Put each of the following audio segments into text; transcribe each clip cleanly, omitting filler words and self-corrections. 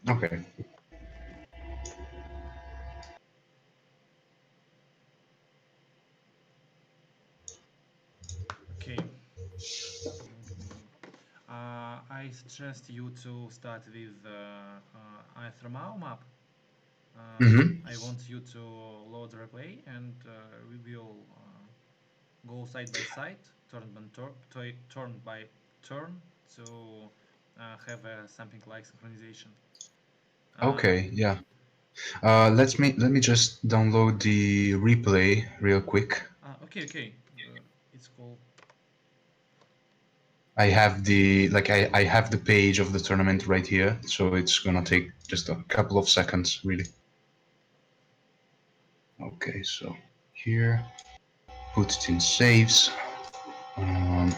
Okay. Okay. I suggest you to start with Thermal map. Mm-hmm. I want you to load the replay and we will go side by side, turn by turn to have something like synchronization. Uh, Okay. Yeah. Let me just download the replay real quick. okay, okay, it's cool. I have I have the page of the tournament right here, so it's gonna take just a couple of seconds, really. Okay, so here, put it in saves. Um,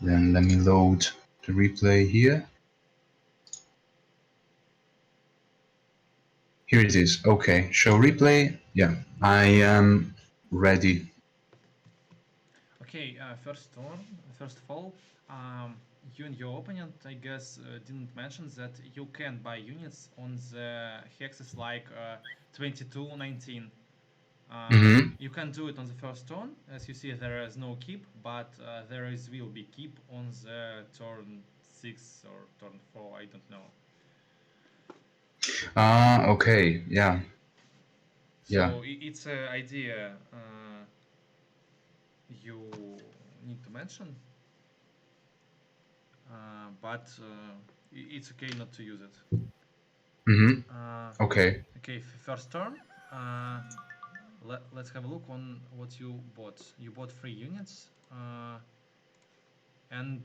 then let me load the replay here. Here it is. Okay, show replay. Yeah, I am ready. Okay, first of all, um, you and your opponent, I guess, didn't mention that you can buy units on the hexes like 2219. Mm-hmm. You can do it on the first turn. As you see, there is no keep, but will be keep on the turn 6 or turn 4, I don't know. Okay. Yeah. Yeah. So it's an idea you need to mention, but it's okay not to use it. Mm-hmm. Uh, Okay. okay, first turn. Uh, let's have a look on what you bought. You bought 3 units, and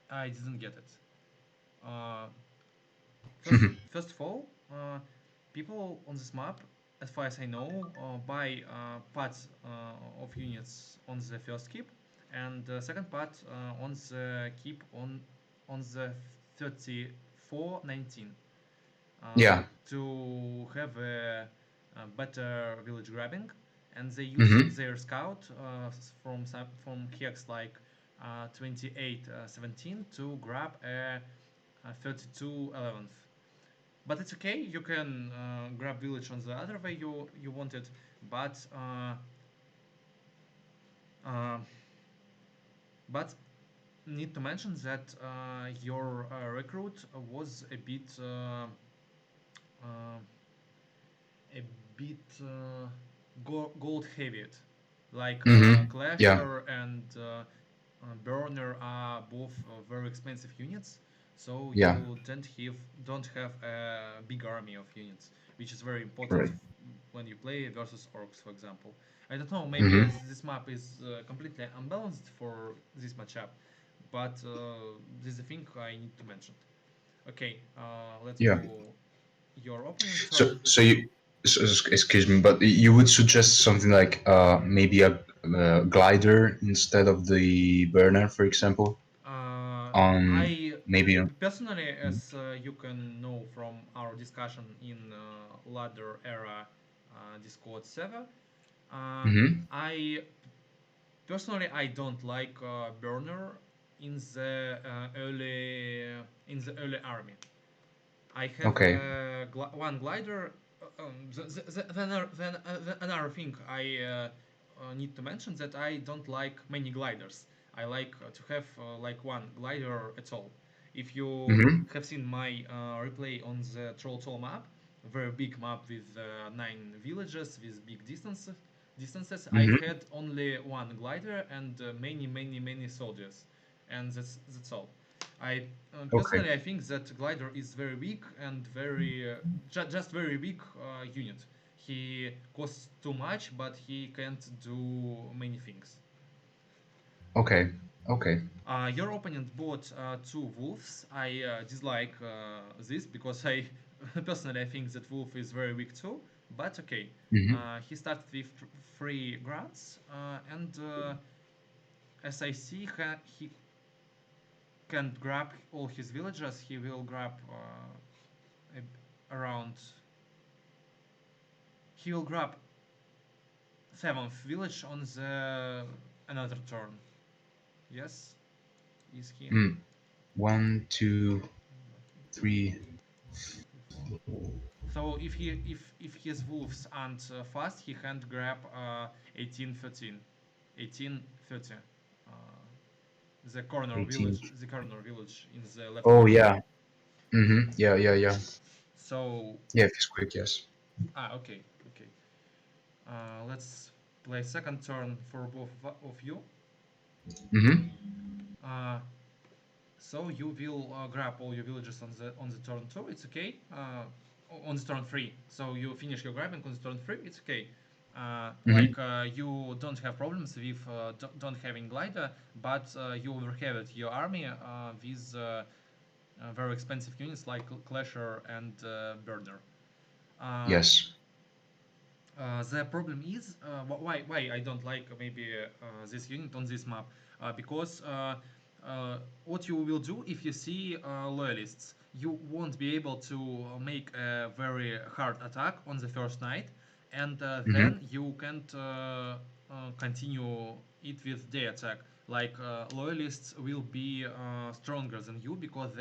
I didn't get it. Uh, first of all, people on this map, as far as I know, buy parts of units on the first keep, and the second part on the keep on the 3419 Yeah. to have a better village grabbing, and they use Mm-hmm. their scout from hex like 2817 to grab a 32 11th. But it's okay. You can grab village on the other way you want it, but uh, but need to mention that your recruit was uh, a bit gold heavy. Like Mm-hmm. Yeah. Clasher and Burner are both very expensive units, so Yeah. you don't have a big army of units, which is very important Right. when you play versus orcs, for example. I don't know, maybe Mm-hmm. this map is completely unbalanced for this matchup, but this is the thing I need to mention. Okay, let's Yeah. go. Your opponent turn. So you, excuse me, but you would suggest something like maybe a glider instead of the burner, for example, on I maybe. personally, as you can know from our discussion in ladder era Discord server, uh, Mm-hmm. I personally I don't like burner in the early army. I have Okay. one glider. Another thing I need to mention that I don't like many gliders. I like to have like one glider at all. If you Mm-hmm. have seen my replay on the Troll map, very big map with 9 villages with big distances, I Mm-hmm. had only one glider and many soldiers, and that's all. I Okay. personally I think that glider is very weak and very just very weak unit. He costs too much, but he can't do many things. Okay. Okay. Your opponent bought 2 wolves. I dislike this because I personally I think that wolf is very weak too. But okay, Mm-hmm. he started with 3 grants, and as I see, he can't grab all his villagers. He will grab around. He will grab 7th village on the another turn. Yes, is he? Mm. One, two, 3. So if his wolves aren't fast, he can't grab 1813, 1830. Uh, Eighteen. the corner village in the left Oh corner. yeah. Yeah, yeah, yeah. So Yeah, if it's quick, yes. okay, okay. Let's play second turn for both of you. Mm-hmm. Uh, so you will grab all your villages on the turn two. It's okay. On the turn three. So you finish your grabbing on the turn three. It's okay. Mm-hmm. You don't have problems with don't having glider, but you overheated your army with very expensive units like Clasher and Burner. Uh, Yes. the problem is why I don't like maybe this unit on this map because what you will do if you see loyalists, you won't be able to make a very hard attack on the first night, and Mm-hmm. then you can't continue it with their attack. Like loyalists will be stronger than you because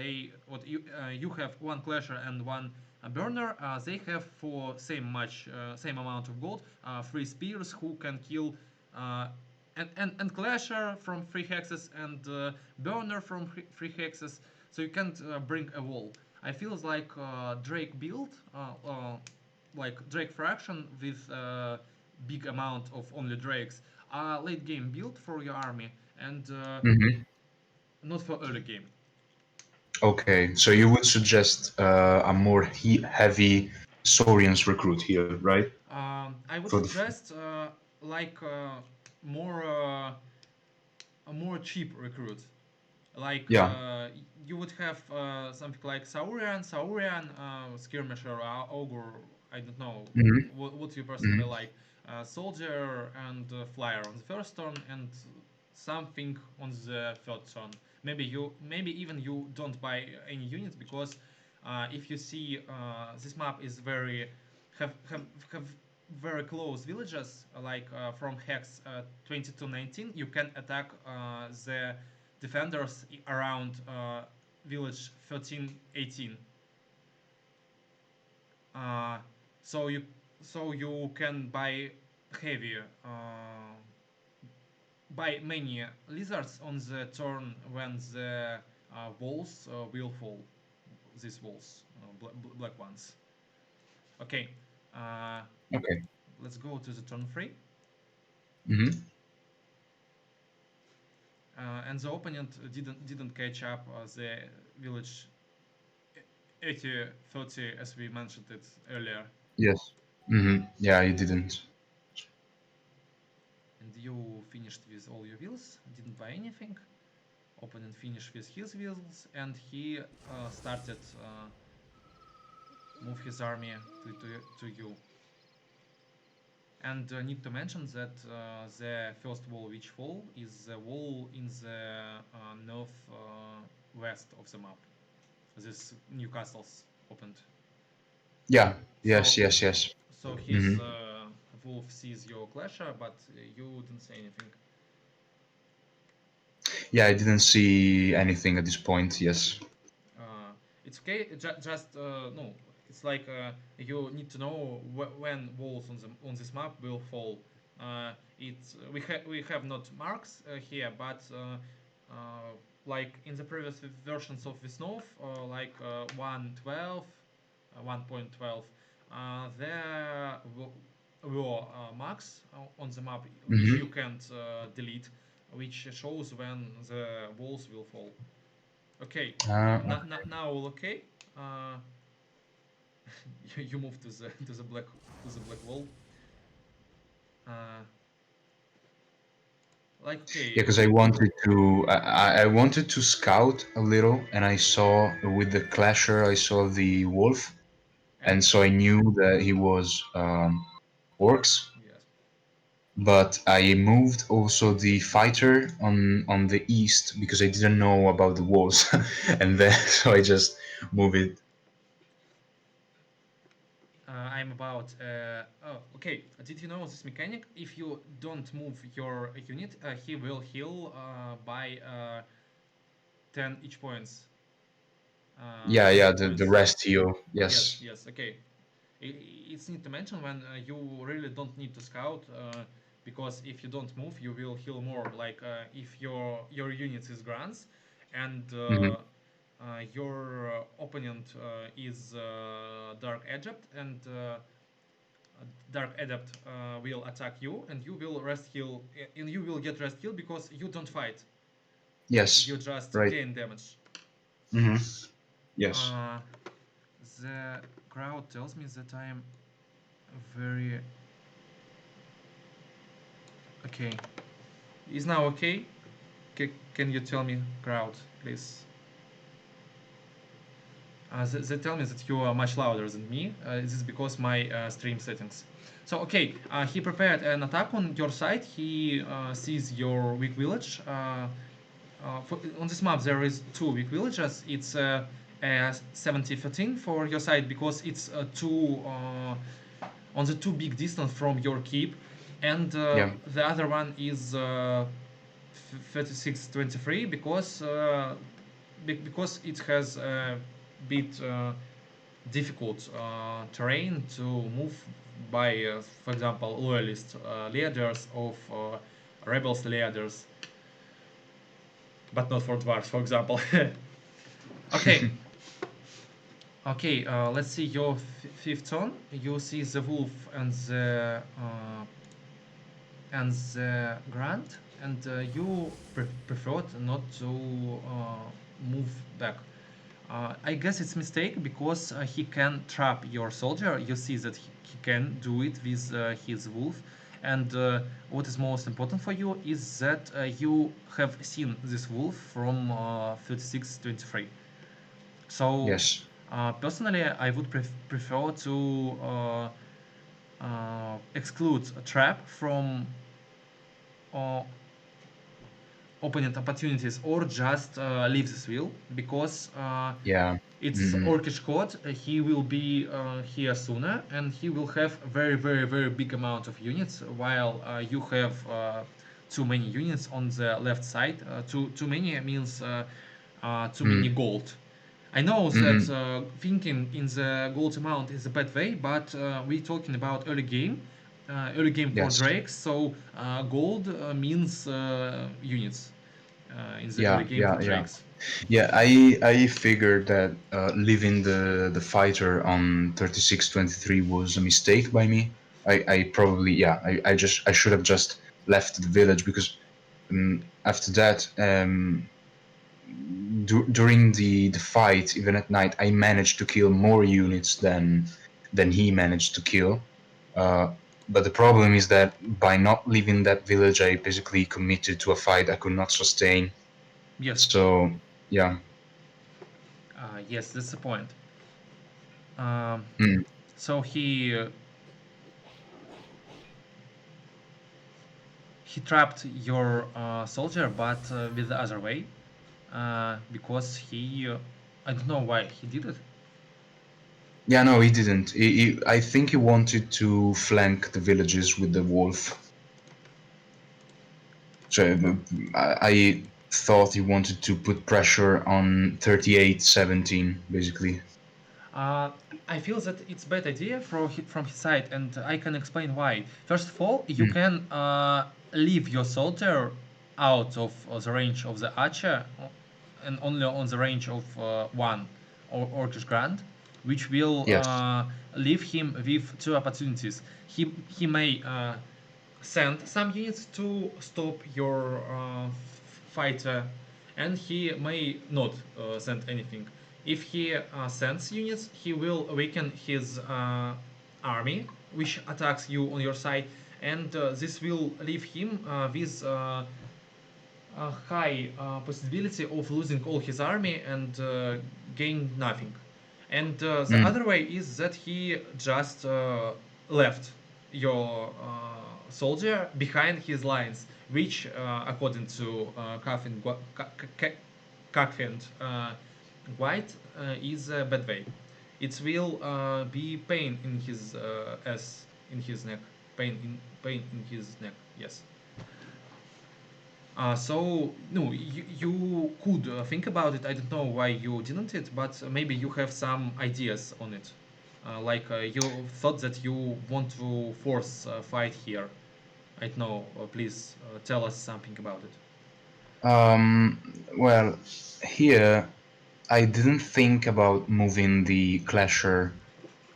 you have one clasher and one burner. They have for same amount of gold three spears who can kill uh, and clasher from three hexes and burner from three hexes. So you can't bring a wall. I feel like Drake build like Drake fraction with big amount of only Drakes, late game build for your army and Mm-hmm. not for early game. Okay, so you would suggest a more heavy Saurians recruit here, right? I would For the suggest like more a more cheap recruit. Like yeah. you would have something like Saurian, skirmisher, ogre. I don't know Mm-hmm. what you personally Mm-hmm. like. Soldier and flyer on the first turn, and something on the third turn. Maybe even you don't buy any units because if you see this map is very have very close villages like from hex 20 to 19 you can attack the defenders around village 13 18 uh, so you can buy heavy buy many lizards on the turn when the walls will fall, these walls black ones. Okay, uh, Okay. let's go to the turn 3. Mm-hmm. And the opponent didn't catch up the village 80 30 as we mentioned it earlier. Yes. Mm-hmm. Yeah, you didn't. And you finished with all your wheels, didn't buy anything. Opponent finished with his wheels, and he started move his army to you. And need to mention that the first wall which fall is the wall in the north west of the map. This new castles opened. Yeah. Yes. So Yes. Yes. so his Mm-hmm. wolf sees your clasher, but you didn't say anything. Yeah, I didn't see anything at this point. Yes. Uh, it's okay. Just no. It's like you need to know when walls on this map will fall. It's we have not marks here, but like in the previous versions of Visnov, like 1.12, 1.12, there were marks on the map which you Mm-hmm. can't delete, which shows when the walls will fall. Okay, now all okay. Uh, you move to the black wall. Uh, like Yeah, okay, because I wanted to. I wanted to scout a little, and I saw with the clasher, I saw the wolf, and and so I knew that he was orcs. yes, But I moved also the fighter on the east because I didn't know about the walls, and then so I just move it. I'm about. Oh, okay. Did you know this mechanic? If you don't move your unit, he will heal by 10 each points. Yeah, Some yeah, the points. rest heal. Yes, Yes. yes, okay. It's need to mention when you really don't need to scout, because if you don't move, you will heal more. Like if your unit is grants, and Hmm. your opponent is Dark Adept, and Dark Adept will attack you, and you will rest heal, and you will get rest heal because you don't fight. You Yes. just Right. gain damage. Hmm. Yes. Uh, the crowd tells me that I am very okay. Is now okay? Can you tell me, crowd, please? They tell me that you are much louder than me. This is because my stream settings. So okay, he prepared an attack on your side. He sees your weak village. On this map, there is two weak villages. It's 70-13 for your side because it's two on the too big distance from your keep, and Yeah. the other one is 36-23 because it has a bit difficult terrain to move by, for example, loyalist leaders of rebels leaders, but not for dwarves, for example. Okay, okay. Let's see your fifth turn. You see the wolf and the grant, and you preferred not to move back. I guess it's mistake because he can trap your soldier. You see that he can do it with his wolf, and what is most important for you is that you have seen this wolf from 36-23. So Yes. personally, I would prefer to exclude a trap from uh, opponent opportunities, or just leave this wheel because Yeah. it's Hmm. Orcish code. He will be here sooner, and he will have very, very, very big amount of units, while you have too many units on the left side. Too many means too many Mm. gold. I know that Hmm. thinking in the gold amount is a bad way, but we're talking about early game for Yes. drakes. So gold means units in the early Yeah. game for Yeah. Yeah. drakes. Yeah. I figured that leaving the fighter on 36-23 was a mistake by me. I probably, yeah. I should have just left the village because after that, during the fight, even at night, I managed to kill more units than he managed to kill. Uh, but the problem is that by not leaving that village, I basically committed to a fight I could not sustain. Yes, So yeah. yes, that's the point. Um, Mm. so he trapped your soldier, but with the other way, because he I don't know why he did it. Yeah, no, he didn't. I think he wanted to flank the villages with the wolf. So I thought he wanted to put pressure on 38-17, basically. Uh, I feel that it's bad idea from his side, and I can explain why. First of all, you Mm. can leave your soldier out of the range of the archer, and only on the range of one or Orcish Grand, which will Yes. leave him with two opportunities. He may send some units to stop your fighter, and he may not send anything. If he sends units, he will awaken his army, which attacks you on your side, and this will leave him with a high possibility of losing all his army and gain nothing. And the Mm. other way is that he just left your soldier behind his lines, which, according to Kakfind White, is a bad way. It will be pain in his ass, in his neck, pain in his neck. Yes. So no, you could think about it. I don't know why you didn't it, but maybe you have some ideas on it. Like you thought that you want to force a fight here. I don't know. Please tell us something about it. Well, here I didn't think about moving the clasher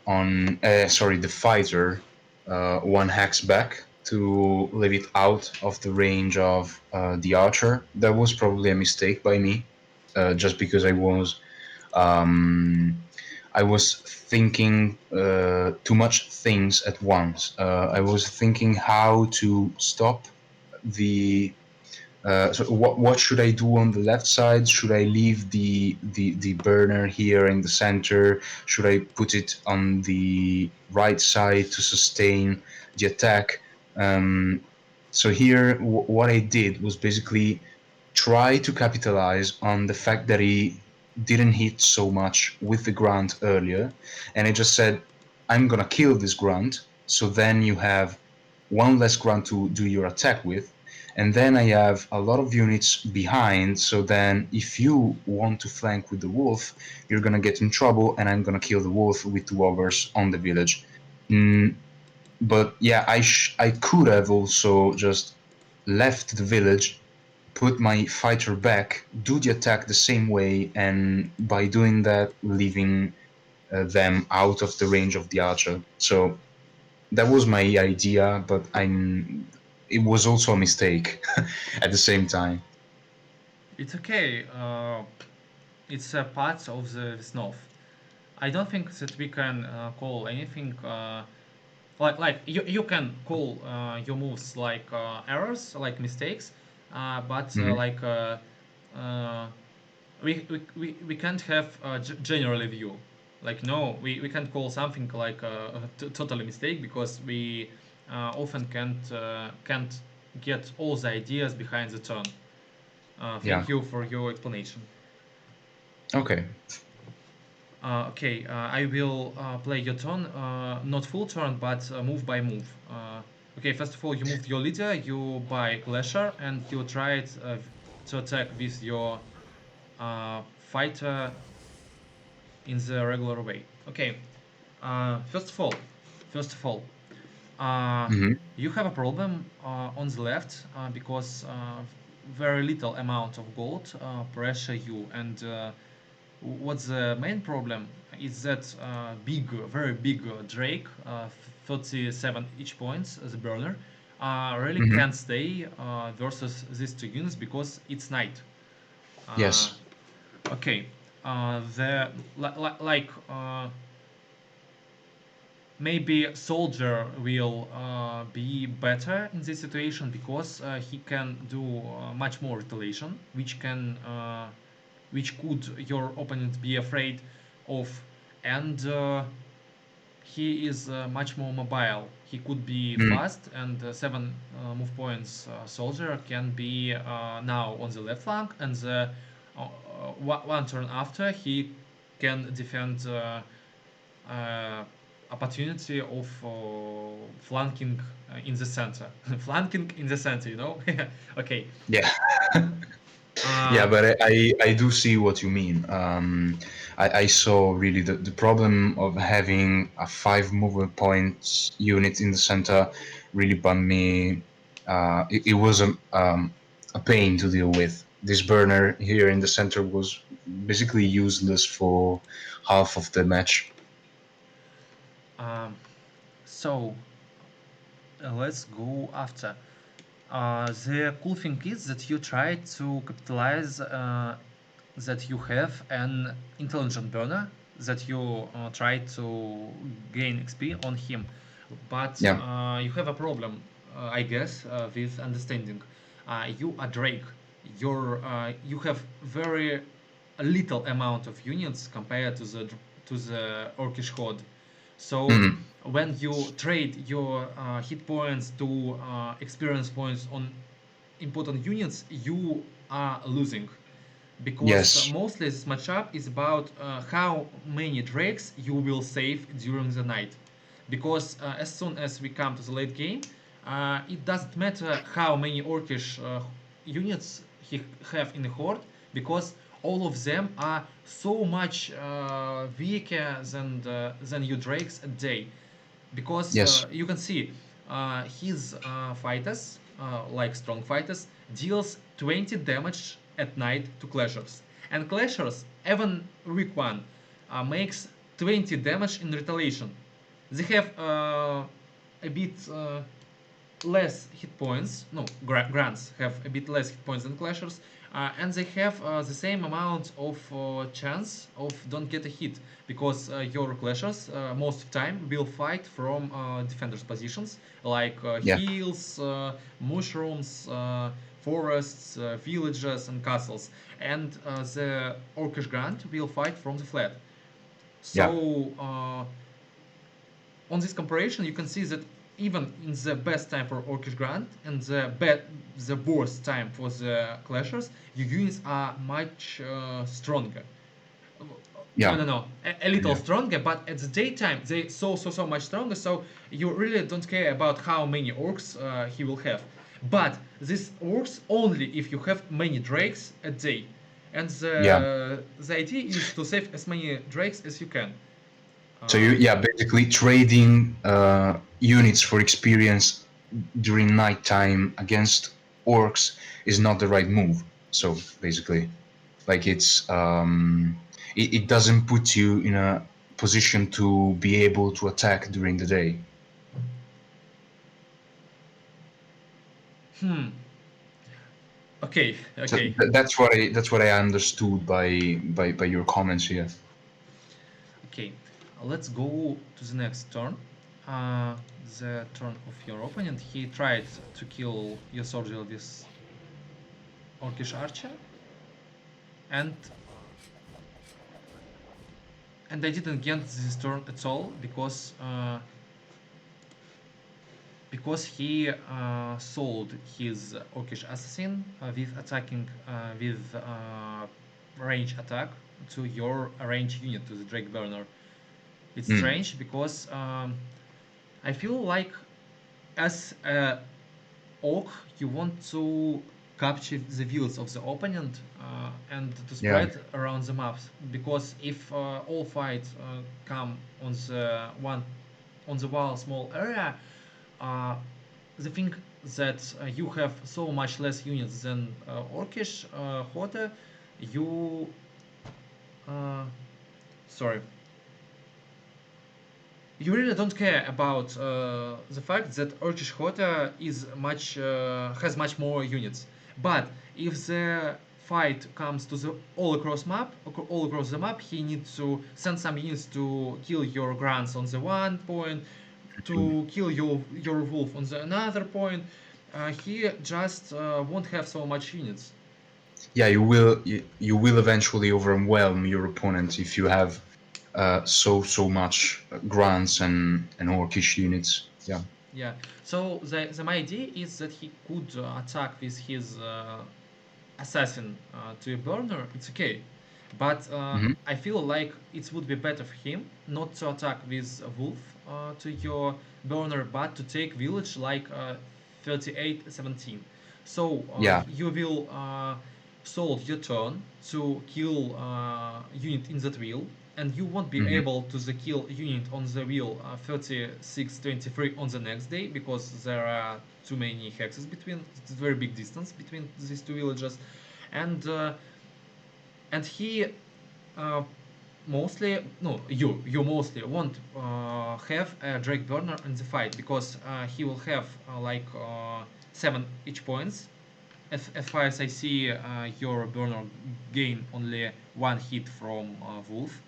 on, sorry, the fighter one hex back to leave it out of the range of the archer. That was probably a mistake by me, just because um, I was thinking too much things at once. I was thinking how to stop the so what should I do on the left side? Should I leave the burner here in the center? Should I put it on the right side to sustain the attack? So here, what I did was basically try to capitalize on the fact that he didn't hit so much with the grunt earlier, and I just said, "I'm gonna kill this grunt." So then you have one less grunt to do your attack with, and then I have a lot of units behind. So then, if you want to flank with the wolf, you're gonna get in trouble, and I'm gonna kill the wolf with two ogres on the village. Mm, but yeah, I could have also just left the village, put my fighter back, do the attack the same way, and by doing that, leaving them out of the range of the archer. So that was my idea, but it was also a mistake at the same time. It's okay. It's a part of the snuff. I don't think that we can call anything like you can call your moves like errors, like mistakes, but Hmm. uh, we can't have a general view. Like no, we can't call something like a totally mistake because we often can't get all the ideas behind the turn. Yeah. Thank you for your explanation. Okay. Okay, I will play your turn, not full turn, but move by move. Okay, first of all, you moved your leader, you buy Glacier, and you tried to attack with your fighter in the regular way. Okay, first of all, first of all, uh, Hmm. you have a problem on the left because very little amount of gold pressure you and what's the main problem is that very big Drake, 37 each points as a burner, really Hmm. can't stay versus these two units because it's night. Uh, Yes. okay, the like maybe soldier will be better in this situation because he can do much more retaliation, which could your opponent be afraid of, and he is much more mobile. He could be Mm. fast, and seven move points soldier can be now on the left flank, and one turn after he can defend uh, opportunity of flanking in the center. Flanking in the center, you know? Okay. Yeah. Yeah, Uh, but I do see what you mean. I saw really the problem of having a five mover points unit in the center really bummed me. It was a pain to deal with. This burner here in the center was basically useless for half of the match. um, so let's go after. The cool thing is that you try to capitalize that you have an intelligent burner that you try to gain XP on him, but Yeah. you have a problem, I guess, with understanding. You are Drake. You have very little amount of units compared to the Orcish horde. So Mhm. when you trade your hit points to experience points on important units, you are losing because Yes. mostly this matchup is about how many drakes you will save during the night. Because as soon as we come to the late game, it doesn't matter how many orcish units he have in the horde, because all of them are so much weaker than your drakes a day, because Yes. you can see his fighters, like strong fighters, deals 20 damage at night to clashers, and clashers, even weak one, makes 20 damage in retaliation. They have a bit less hit points. No, grants have a bit less hit points than clashers, and they have the same amount of chance of don't get a hit, because your clashers most of the time will fight from defenders positions, like Yeah. hills, mushrooms, forests, villages, and castles, and the orcish grant will fight from the flat. Yeah. So on this comparison, you can see that even in the best time for Orcish Grant and the worst time for the Clashers, your units are much stronger. No, Yeah. no, no, a little Yeah. stronger, but at the daytime they so much stronger. So you really don't care about how many orcs he will have. But this works only if you have many drakes a day, and Yeah. the idea is to save as many drakes as you can. So you, Uh, yeah, basically trading units for experience during nighttime against orcs is not the right move. So basically, like it doesn't put you in a position to be able to attack during the day. okay, So okay. that's what I understood by your comments here. Okay, let's go to the next turn. Uh, the turn of your opponent. He tried to kill your soldier with Orcish Archer, and I didn't get this turn at all, because he sold his Orcish Assassin with attacking with range attack to your range unit, to the Drake Burner. It's Mm, strange because I feel like as a orc, you want to capture the views of the opponent and to yeah. spread around the maps. Because if all fights come on the one small area, uh, the thing that you have so much less units than orcish horde, you uh, sorry, you really don't care about the fact that Orcish Hota is much has much more units. But if the fight comes to the all across the map, he needs to send some units to kill your grants on the one point, to kill your wolf on the another point. He just won't have so much units. Yeah, you will eventually overwhelm your opponent if you have so much grants and orcish units. Yeah. Yeah. So the my idea is that he could attack with his assassin to a burner, it's okay. But Hmm. I feel like it would be better for him not to attack with a wolf to your burner, but to take village like 38-17. So Yeah. you will solve your turn to kill unit in that wheel, and you won't be Hmm. able to the kill unit on the wheel 36-23 on the next day, because there are too many hexes between. It's a very big distance between these two villages, and he uh, mostly no you mostly won't have a Drake burner in the fight, because he will have 7 each points. As far as I see, your burner gain only one hit from wolf,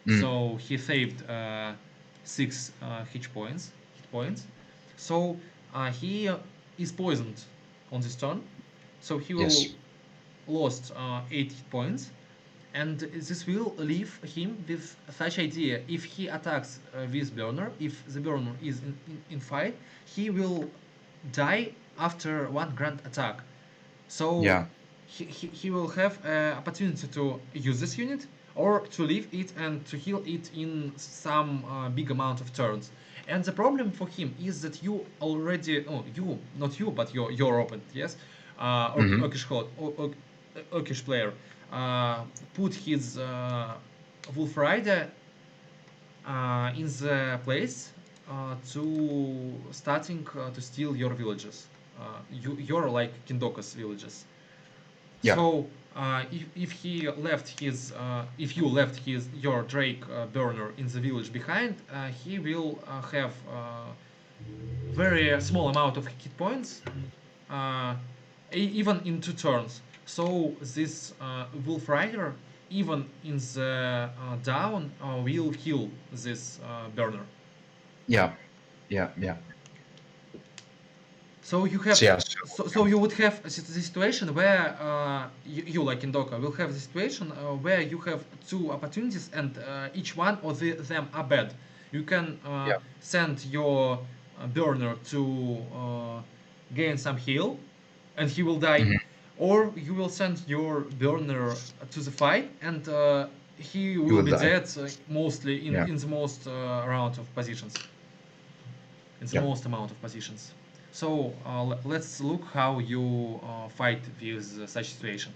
Mm. so he saved 6 hit points. So he is poisoned on this turn, so he will Yes. lost 8 hit points, and this will leave him with such idea: if he attacks this burner, if the burner is in fight, he will die after one grand attack. So Yeah. he will have opportunity to use this unit, or to leave it and to heal it in some big amount of turns. And the problem for him is that you already, oh, you, not you, but your opponent, yes, Hmm. Orcish player, put his Wolf Rider in the place to starting to steal your villages. Your like Kendoka's villages. Yeah. So if he left his if you left his your Drake burner in the village behind, he will have very small amount of hit points, uh, even in 2 turns. So this Wolf Rider, even in the down, will kill this burner. Yeah. Yeah. Yeah. So you have So yeah. so you would have the situation where you like in Docker will have the situation where you have two opportunities and each one of them are bad. You can Yeah. send your burner to gain some heal, and he will die, Hmm. or you will send your burner to the fight and he You will will be die. dead mostly Yeah. in the most round of positions. It's the Yeah. most amount of positions. So let's look how you fight with such situation.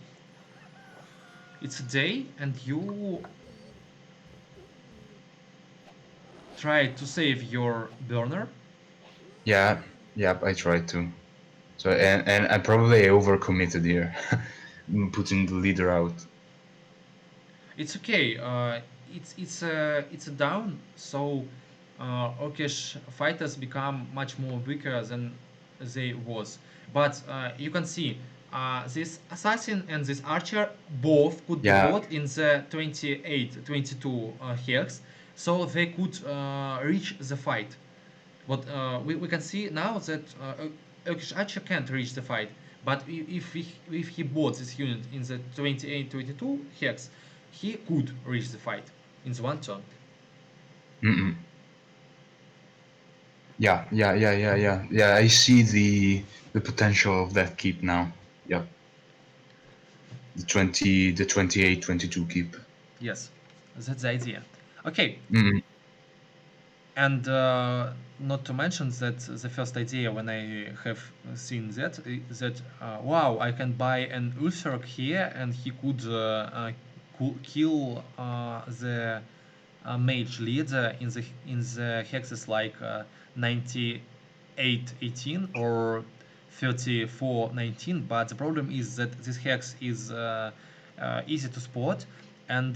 It's a day, and you try to save your burner. Yeah. Yeah. I tried to. So and I probably overcommitted here, putting the leader out. It's okay. It's a down. So Orcish fighters become much more weaker than they was. But you can see this assassin and this archer both could be Yeah. bought in the 28, 22 hex, so they could reach the fight. But we can see now that Turkish Archer can't reach the fight. But if he bought this unit in the 28 22 hex, he could reach the fight in the 1 turn. Mm-mm. Yeah. Yeah. Yeah. Yeah. Yeah. Yeah. I see the potential of that keep now. Yeah. The 28, 22 keep. Yes, that's the idea. Okay, Mm-mm. and not to mention that the first idea when I have seen that that wow, I can buy an Ulfherc here and he could kill the mage leader in the hexes like 9818 or 3419. But the problem is that this hex is easy to spot, and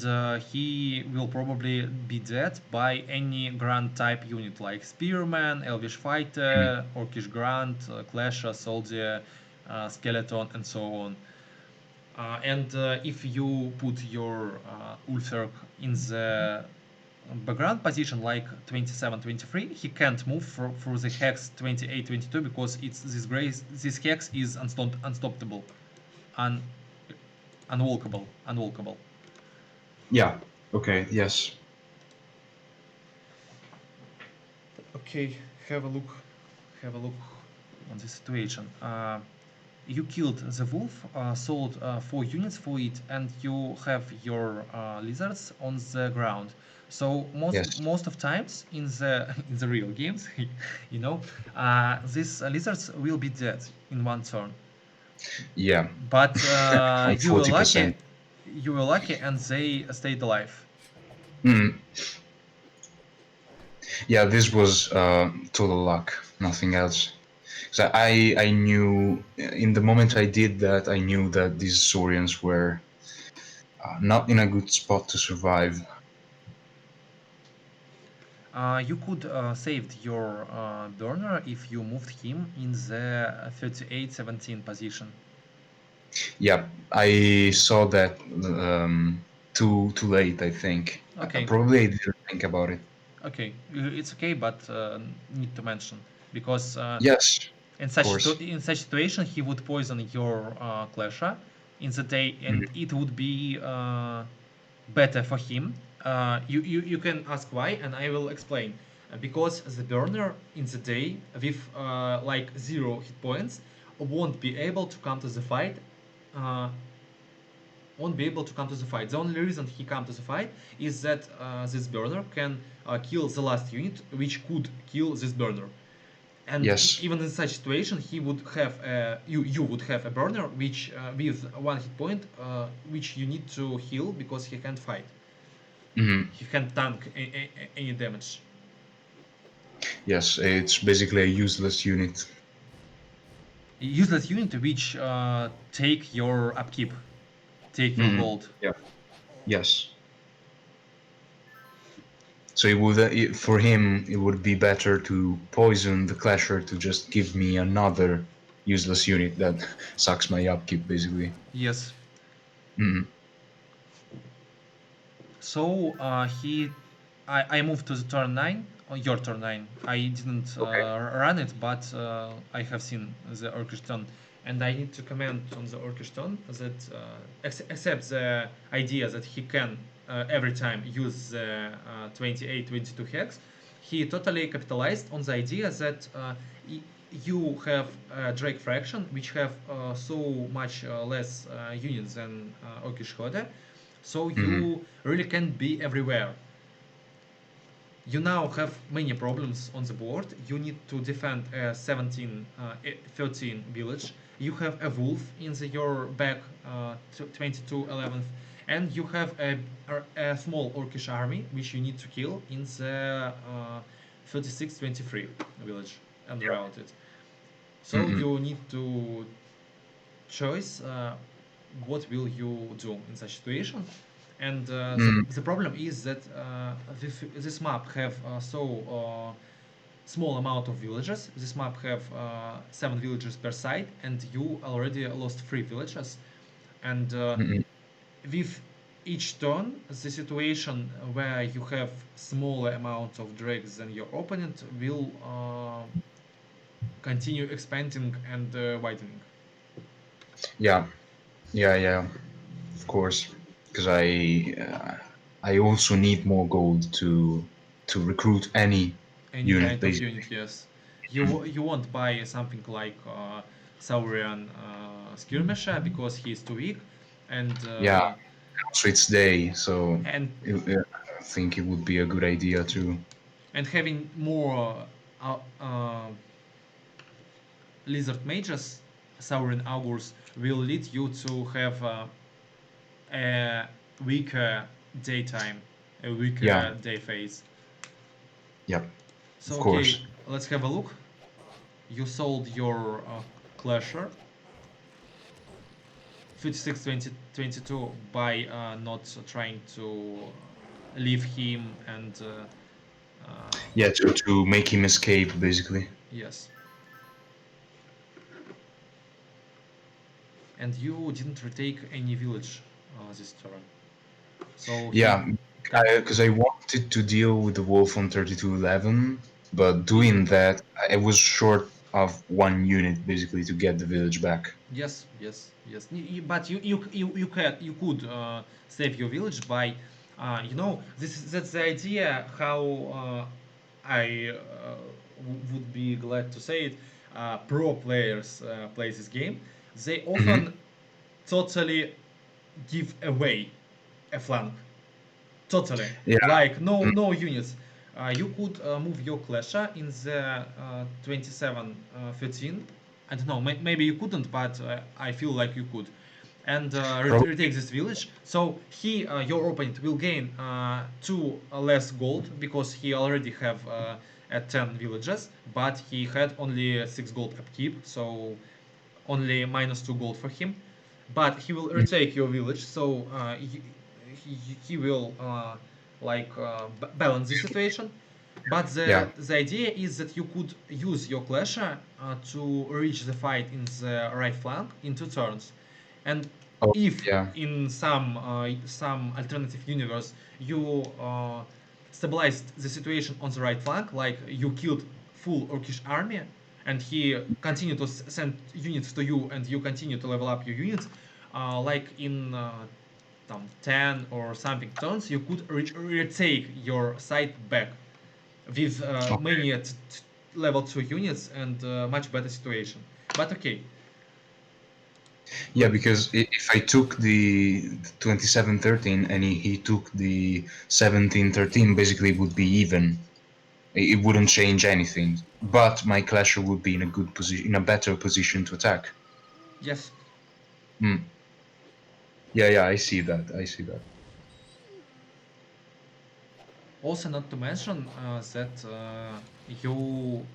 he will probably be dead by any Grand type unit like Spearman, Elvish Mm. Fighter, Orcish Grand, Clasher, Soldier, Skeleton, and so on. And if you put your Ulfherc in the background position like 27, 23, he can't move through the hex 28, 22 because it's this hex is unstoppable, un, unwalkable. Yeah. Okay. Yes. Okay, have a look. Have a look on the situation. You killed the wolf, sold 4 units for it, and you have your lizards on the ground. So Yes. most of times in the in the real games, these lizards will be dead in 1 turn. Yeah. But Like 40%. you were lucky, and they stayed alive. Mm. Yeah. This was total luck. Nothing else. So I knew in the moment I did that, I knew that these Saurians were not in a good spot to survive. You could saved your burner if you moved him in the 38-17 position. Yeah, I saw that too late. I think Okay, probably I didn't think about it. okay, it's okay, but need to mention because Yes, of course. in such situation he would poison your clasher in the day, and Mhm. it would be better for him. You can ask why, and I will explain. Because the burner in the day with like 0 hit points won't be able to come to the fight. Uh, won't be able to come to the fight. The only reason he come to the fight is that this burner can kill the last unit, which could kill this burner. And Yes. even in such situation, he would have you would have a burner which with one hit point, which you need to heal because he can't fight. Hmm. He can't tank any damage. Yes, it's basically a useless unit. Useless unit which take your upkeep, take your Hmm. gold. Yeah. Yes. So for him, it would be better to poison the Clasher to just give me another useless unit that sucks my upkeep, basically. Yes. Mm. So I moved to the turn 9, on your turn 9. I didn't Okay. run it, but I have seen the Orchestron. And I need to comment on the Orchestron that, except the idea that he can every time use the 28, 22 hex, he totally capitalized on the idea that you have Drake Fraction, which have so much less units than Orcish Horde, so Hmm. you really can't be everywhere. You now have many problems on the board. You need to defend a 17, 13 village. You have a wolf in your back, 22 11th, and you have a small orcish army which you need to kill in the 36 23 village and route it. So Hmm. you need to choice what will you do in such situation. And Hmm. the problem is that this map have small amount of villages. This map have 7 villages per side, and you already lost 3 villages. And Hmm. with each turn, the situation where you have smaller amount of dregs than your opponent will continue expanding and widening. Yeah. Yeah. Yeah. Of course, because I also need more gold to recruit any Any unit, kind of basically. unit, yes. You won't buy something like Saurian skirmisher because he is too weak, and Yeah. uh, Also, it's day, so and I think it would be a good idea to. and having more lizard mages, Saurian augurs will lead you to have a weaker daytime, a Yeah. weaker day phase. Yeah. So Of okay, course. let's have a look. You sold your clasher 56 22 by not trying to leave him and Yeah, to make him escape, basically. yes, and you didn't retake any village this turn, so he Yeah, can because I wanted to deal with the wolf on 3211, but y- doing that, I was short of one unit basically to get the village back. yes, yes, yes. But you could save your village by that's the idea how I would be glad to say it. Pro players play this game. They Hmm. often totally give away a flank. Totally. Yeah. Like no Mm. no units. You could move your clasher in the 27 13. I don't know. Maybe you couldn't, but I feel like you could. And Probably. retake this village. So your opponent, will gain two less gold because he already have at 10 villages, but he had only 6 gold upkeep. So only minus 2 gold for him, but he will Mm. retake your village, so he will balance the situation. But Yeah. the idea is that you could use your clasher to reach the fight in the right flank in 2 turns, and Oh, if yeah. in some alternative universe you stabilized the situation on the right flank, like you killed full Orcish army, and he continued to send units to you, and you continue to level up your units, like in 10 or something turns, you could retake your site back with Okay. many level 2 units and much better situation. But okay, Yeah, let, because if I took the 2713 and he took the 1713, basically it would be even. It wouldn't change anything. But my clasher would be in a good position, in a better position to attack. Yes. Mm. Yeah, yeah, I see that. I see that. Also, not to mention that you,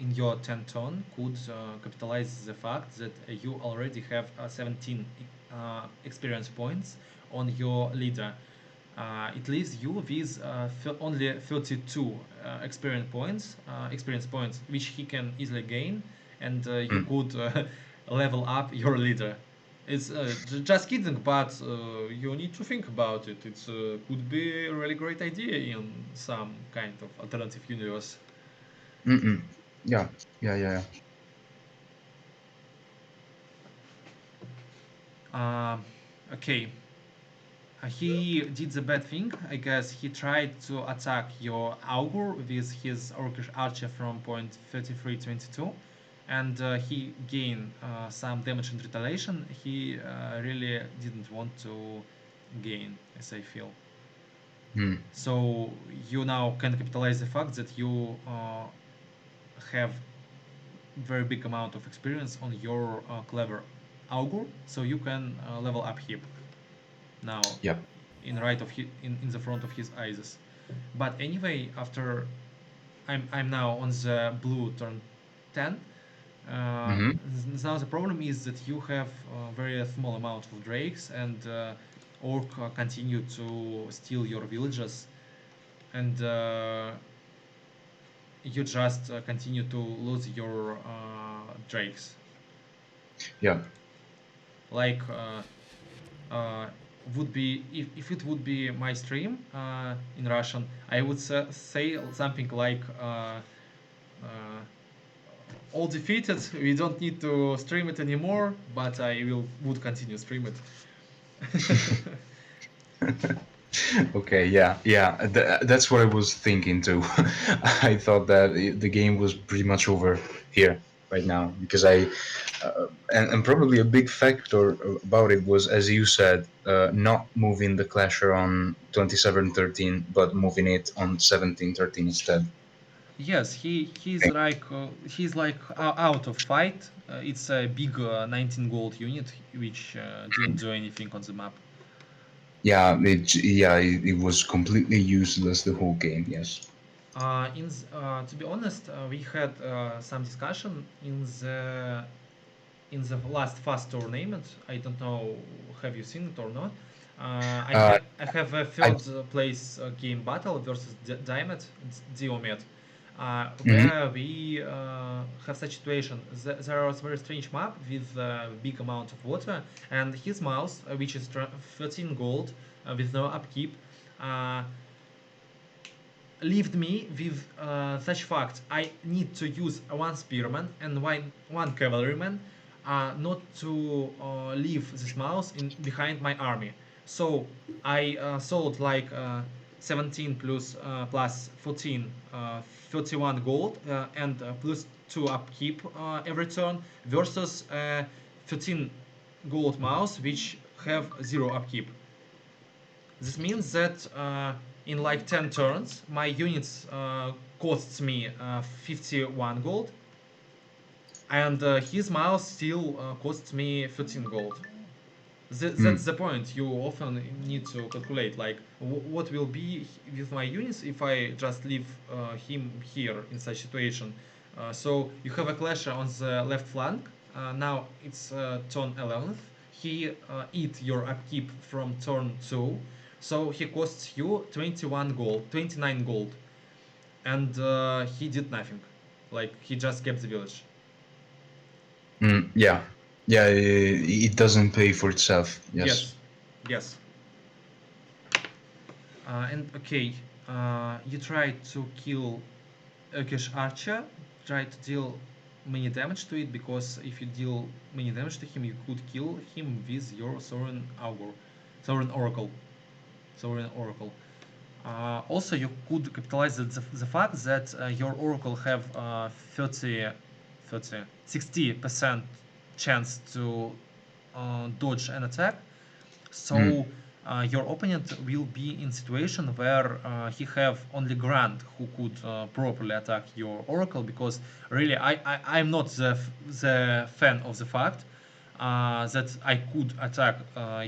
in your 10 turn, could capitalize the fact that you already have 17 experience points on your leader. It leaves you with only 32 experience points, which he can easily gain, and you Mm. could level up your leader. It's just kidding, but you need to think about it. It could be a really great idea in some kind of alternative universe. Mm-mm. Yeah, yeah, yeah, yeah. Um, okay, he did the bad thing. I guess he tried to attack your augur with his orcish archer from point 3322, and he gained some damage and retaliation. He really didn't want to gain, as I feel. Mm. So you now can capitalize the fact that you have very big amount of experience on your clever augur, so you can level up him now Yep. in the front of his eyes. But anyway, after I'm now on the blue turn 10. Uh, Mm-hmm. Now the problem is that you have a very small amount of drakes, and orc continue to steal your villages, and you just continue to lose your drakes. Yeah. Like uh, would be if it would be my stream in Russian, I would say something like all defeated. We don't need to stream it anymore, but I will would continue stream it. Okay. Yeah. Yeah. That's what I was thinking too. I thought that the game was pretty much over here right now because and probably a big factor about it was, as you said, not moving the clasher on 2713, but moving it on 1713 instead. Yes, he's like out of fight. It's a big 19 gold unit which didn't do anything on the map. It was completely useless the whole game. Yes. To be honest, we had some discussion in the last fast tournament. I don't know, have you seen it or not? Uh, I have a I. third place game battle versus Diomed, Mhm. where we have such situation. There was very strange map with big amount of water, and his mouse, which is 13 gold with no upkeep, uh, left me with such fact. I need to use one spearman and one cavalryman, not to leave this mouse in behind my army. So I sold like 17 plus 14, 31 gold, and plus 2 upkeep every turn versus 13 gold mouse which have 0 upkeep. This means that in like 10 turns, my units costs me 51 gold, and his mouse still costs me 13 gold. That's Mm. the point. You often need to calculate like what will be with my units if I just leave him here in such situation. So you have a clasher on the left flank. Now it's turn 11th. He eat your upkeep from turn 2, so he costs you 21 gold, 29 gold, and he did nothing. Like he just kept the village. Mm. Yeah. Yeah. It doesn't pay for itself. Yes. Yes, yes. And okay, you try to kill Urkish Archer, try to deal many damage to it, because if you deal many damage to him, you could kill him with your Sovereign Augur, Sovereign Oracle, Sovereign Oracle. Also, you could capitalize the fact that your Oracle have 60% chance to dodge an attack. Mm. So your opponent will be in situation where he have only Grant who could properly attack your Oracle, because really I'm not the fan of the fact that I could attack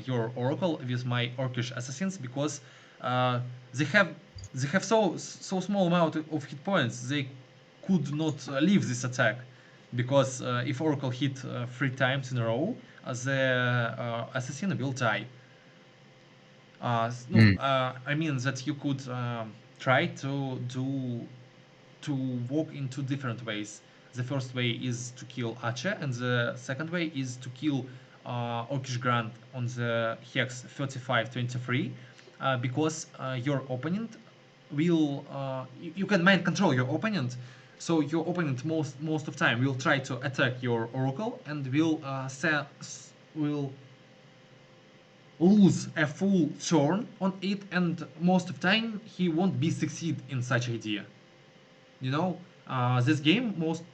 your Oracle with my Orcish assassins, because uh, they have they have so small amount of hit points, they could not leave this attack, because if Oracle hit 3 times in a row, the assassin will die. No, Mm, I mean that you could try to walk in two different ways. The first way is to kill Ache, and the second way is to kill Orcish Grant on the hex 3523, because your opponent will you can mind control your opponent, so your opponent most of time will try to attack your Oracle and will lose a full turn on it, and most of time he won't be succeed in such idea. You know, this game most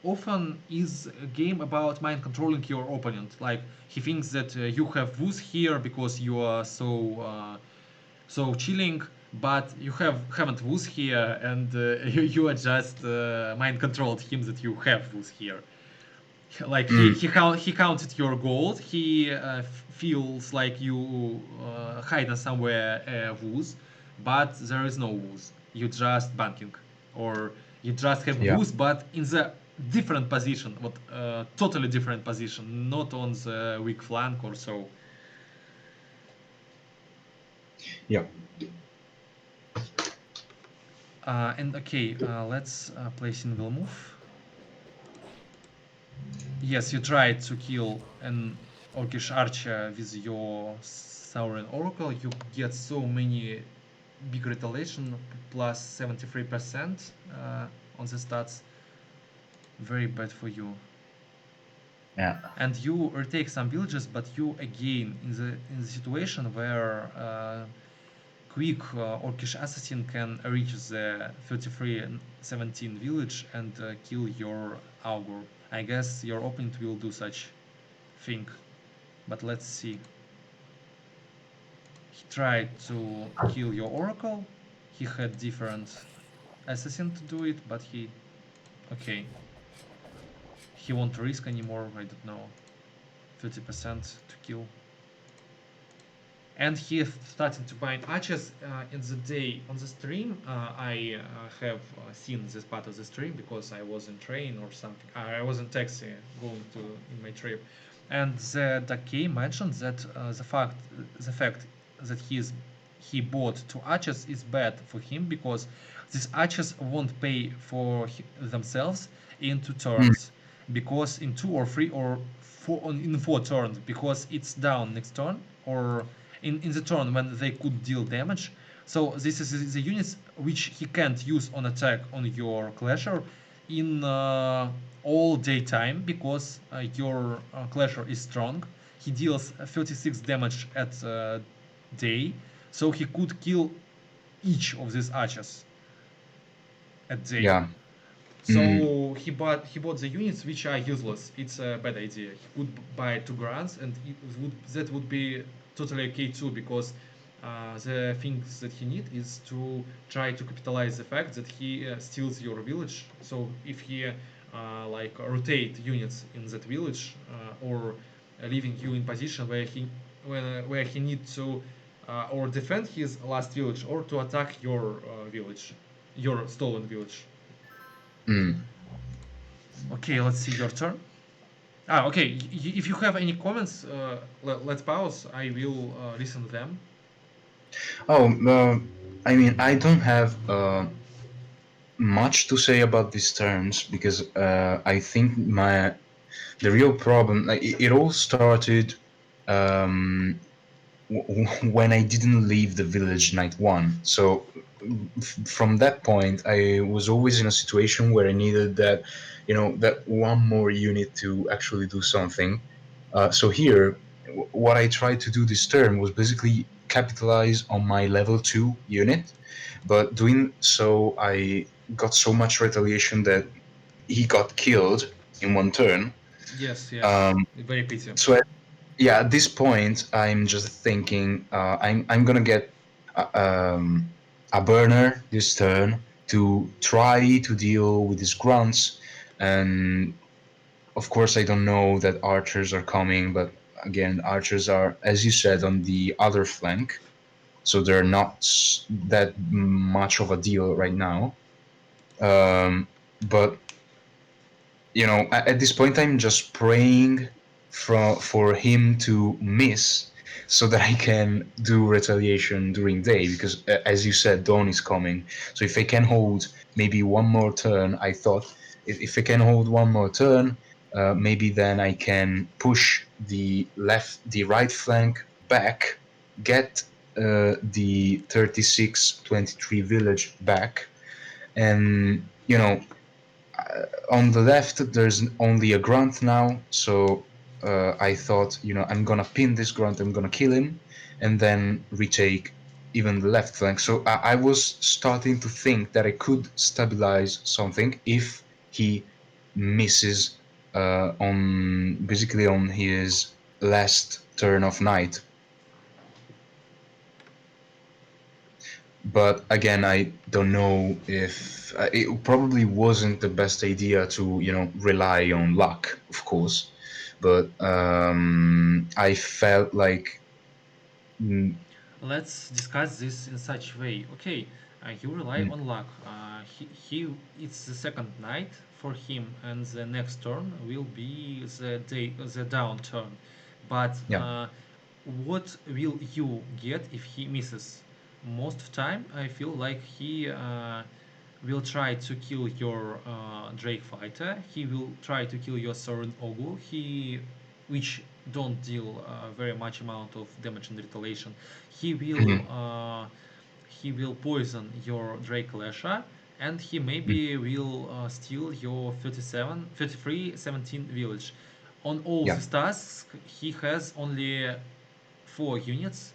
often is a game about mind controlling your opponent. Like he thinks that you have Wooz here because you are so chilling, but you haven't Wooz here, and you are just mind controlled him that you have Wooz here. Like mm, he counted your gold. He feels like you hidden somewhere woos, but there is no woos. You just banking, or you just have yeah, woos, but in the different position, what totally different position, not on the weak flank or so. yeah, And okay, let's play single move. Yes, you tried to kill an Orcish archer with your Sauron Oracle. You get so many big retaliation, plus 73% on the stats. Very bad for you. yeah, And you retake some villages, but you again in the situation where quick Orcish assassin can reach the 3317 village and kill your augur. I guess your opponent will do such thing. But let's see. He tried to kill your oracle. He had different assassin to do it, but he okay. He won't risk anymore. I don't know. 30% to kill. And he started to bind archers in the day on the stream. I have seen this part of the stream because I was in train or something. I was in taxi going to in my trip, and the Dake mentioned that the fact that he bought two archers is bad for him, because these archers won't pay for themselves in 2 turns, because in 2 or 3 or in 4 turns, because it's down next turn, or in the turn when they could deal damage. So this is the units which he can't use on attack on your clasher in all daytime, because your clasher is strong. He deals 36 damage at day, so he could kill each of these archers at day. yeah, mm, So he bought the units which are useless. It's a bad idea. He could buy two grants, and that would be totally okay too, because the things that he need is to try to capitalize the fact that he steals your village. So if he like rotate units in that village, or leaving you in position where he need to or defend his last village, or to attack your village, your stolen village. mm. Okay, let's see your turn. Okay. If you have any comments, let's pause. I will listen to them. Oh, I mean, I don't have much to say about these terms because I think the real problem, like it all started um, when I didn't leave the village night one. So from that point, I was always in a situation where I needed that, that one more unit to actually do something. So here, what I tried to do this turn was basically capitalize on my level 2 unit, but doing so, I got so much retaliation that he got killed in one turn. Yes, yes. Um, Very pity. so yeah, at this point, I'm just thinking I'm gonna get a, a burner this turn to try to deal with these grunts, and of course, I don't know that archers are coming, but again, archers are, as you said, on the other flank, so they're not that much of a deal right now. But at this point, I'm just praying for him to miss so that I can do retaliation during day because, as you said, dawn is coming. So if I can hold maybe one more turn, I thought if I can hold one more turn, maybe then I can push the right flank back, get the 36-23 village back, and on the left there's only a grunt now, so I thought, I'm gonna pin this grunt, I'm gonna kill him, and then retake even the left flank. So I was starting to think that I could stabilize something if he misses on basically on his last turn of night. But again, I don't know if it probably wasn't the best idea to rely on luck, of course. But I felt like mm, Let's discuss this in such way. Okay, you rely mm, on luck. It's the second night for him, and the next turn will be the down turn. But yeah. what will you get if he misses? Most of the time, I feel like he will try to kill your Drake fighter. He will try to kill your Sorin Ogul. Which don't deal very much amount of damage and retaliation. He will Mhm, uh, he will poison your Drake Lasha, and he mm, maybe will steal your 17 village. On all yeah. these tasks, he has only 4 units,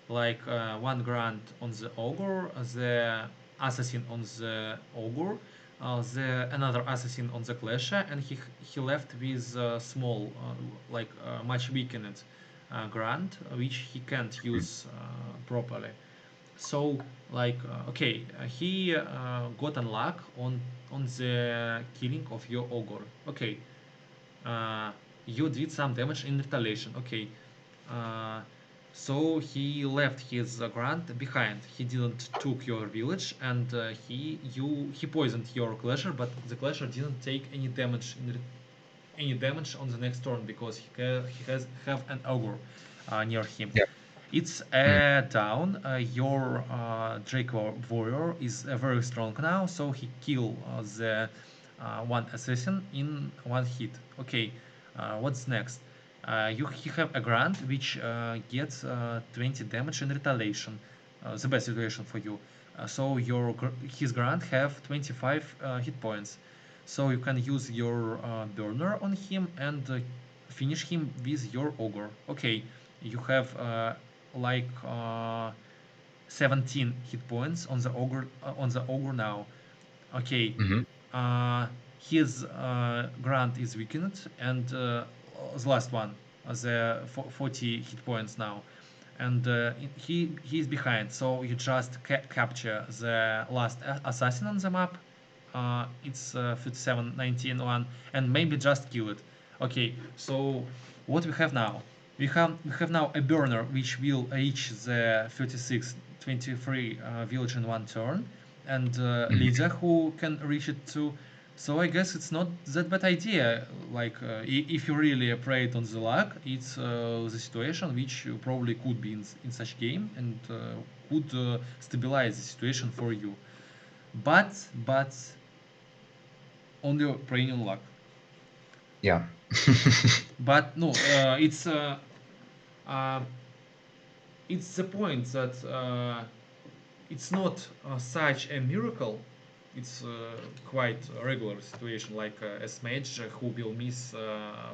like one grant on the ogre, the assassin on the ogre, the another assassin on the clasher, and he left with small, much weakened grant, which he can't Mm, use properly. So okay, he got unluck on the killing of your ogre. Okay, uh, you did some damage in retaliation. Okay, uh, so he left his grant behind. He didn't took your village, and he poisoned your clasher, but the clasher didn't take any damage on the next turn because he has have an ogre near him. yeah. It's Mm, down. Your Drake warrior is very strong now, so he kill the one assassin in one hit. Okay, what's next? You have a grant which gets 20 damage in retaliation. The best situation for you. So his grant have 25 hit points. So you can use your burner on him and finish him with your ogre. Okay, you have like 17 hit points on the ogre now. Okay, mhm, uh, his grant is weakened, and the last one, the 40 hit points now, and he is behind. So you just capture the last assassin on the map. It's 5719 one, and maybe just kill it. Okay, so what we have now? We have now a burner which will reach the 36-23 village in one turn, and mhm. Lydia who can reach it too. So I guess it's not that bad idea. Like if you really afraid on the luck, it's the situation which probably could be in such game and could stabilize the situation for you. But only praying on luck. Yeah. But no, uh, it's the point that it's not such a miracle. It's quite a regular situation, like as mage who will miss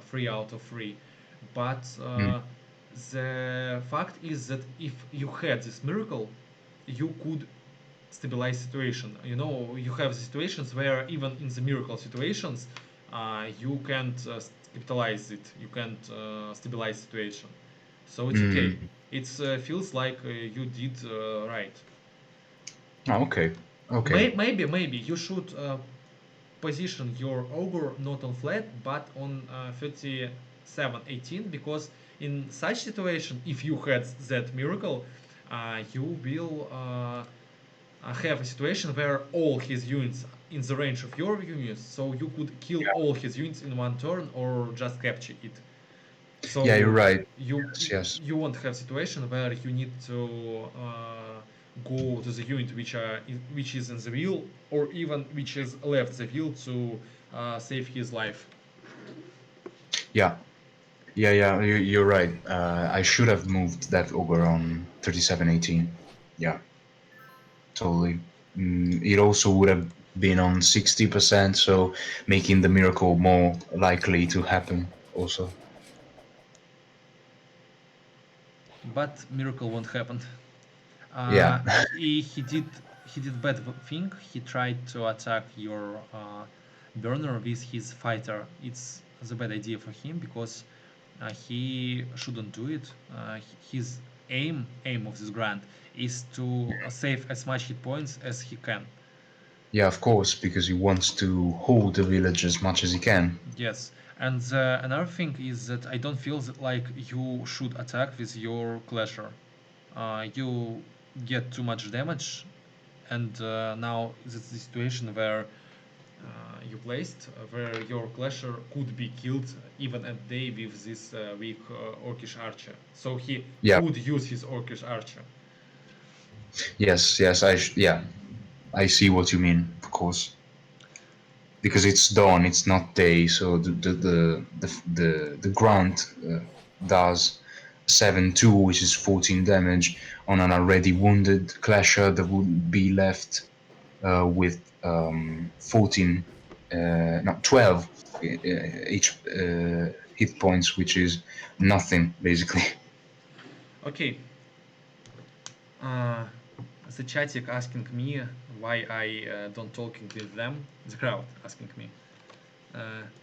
3 out of 3. But Mm, the fact is that if you had this miracle, you could stabilize situation. You have situations where even in the miracle situations, you can't capitalize it. You can't stabilize situation. So it's okay. Mm. It feels like you did right. Oh, okay. Okay. Maybe you should position your ogre not on flat but on 3718, because in such situation, if you had that miracle, you will have a situation where all his units in the range of your units, so you could kill Yeah. all his units in one turn or just capture it. Yeah, you're So right. you Yes, yes. you won't have situation where you need to go to the unit which is in the wheel, or even which is left the wheel to save his life. Yeah. Yeah, yeah, you're right. I should have moved that over on 3718. Yeah, totally. It also would have been on 60%, so making the miracle more likely to happen also. But miracle won't happen. Yeah. He did bad thing. He tried to attack your burner with his fighter. It's the bad idea for him, because he shouldn't do it. His aim of this grant is to save as much hit points as he can. Yeah, of course, because he wants to hold the village as much as he can. Yes, and another thing is that I don't feel that like you should attack with your clasher. You get too much damage, and now it's the situation where you placed, where your clasher could be killed even at day with this weak orcish archer. So he Yeah. could use his orcish archer. Yes, yes, yeah, I see what you mean, of course. Because it's dawn, it's not day, so the ground does 7-2, which is 14 damage on an already wounded clasher that would be left with 14, not 12 each hit points, which is nothing basically. Okay, uh, the chatic asking me why I don't talking with them. The crowd asking me.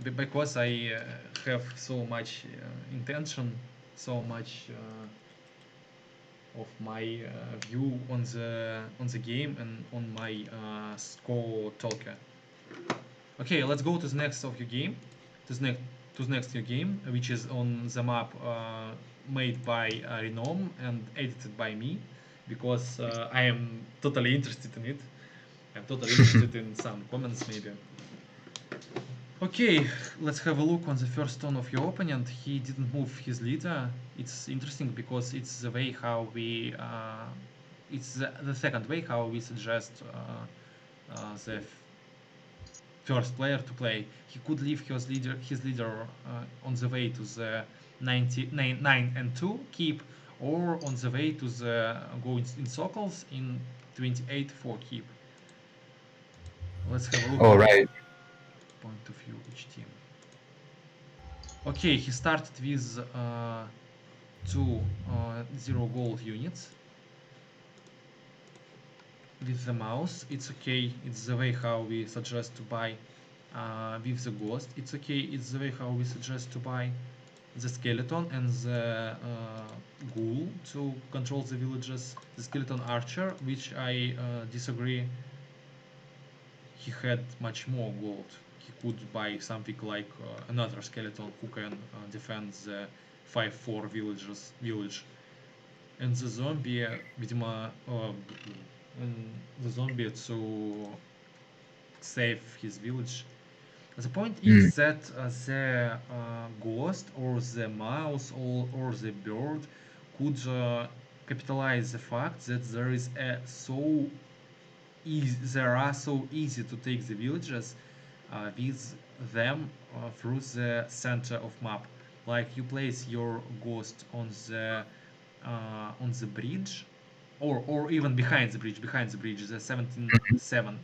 Because I have so much intention, so much of my view on the game and on my score talker. Okay, let's go to the next of your game. To the next your game, which is on the map made by Renom and edited by me, because I am totally interested in it. I'm totally interested in some comments maybe. Okay, let's have a look on the first turn of your opponent. He didn't move his leader. It's interesting because it's the way how we. It's the second way how we suggest the first player to play. He could leave his leader on the way to the 9 and 2 keep, or on the way to the go in circles in 28 4 keep. Let's have a look All on right. point of view each team. Okay, he started with two 0 gold units with the mouse. It's okay. It's the way how we suggest to buy with the ghost. It's okay. It's the way how we suggest to buy the skeleton and the ghoul to control the villages. The skeleton archer, which I disagree. He had much more gold. He could buy something like another skeleton who can defend the 5-4 village. And the zombie, видимо, and the zombie to save his village. The point Mm. is that the ghost or the mouse or the bird could capitalize the fact that there is a so easy, there are so easy to take the villages with them through the center of map. Like you place your ghost on the bridge, or even behind the bridge, the 17-7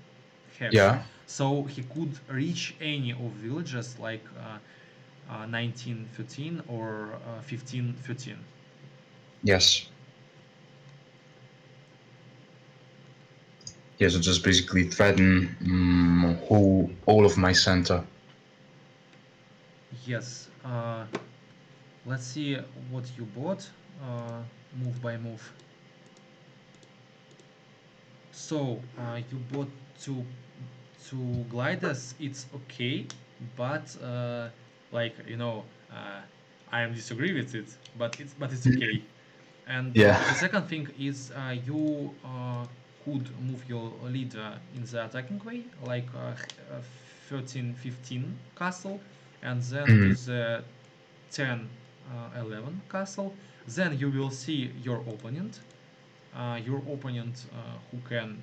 hex. Yeah. So he could reach any of villages like 1913 or 1513. Yes. Yeah. So just basically threaten all of my center. Yes. Let's see what you bought. Move by move. So you bought two gliders. It's okay, but like I am disagree with it, but it's Mhm. okay. And Yeah. the second thing is you could move your leader in the attacking way, like 13, 15 castle, and then to Mhm. the 10, 11 castle. Then you will see your opponent who can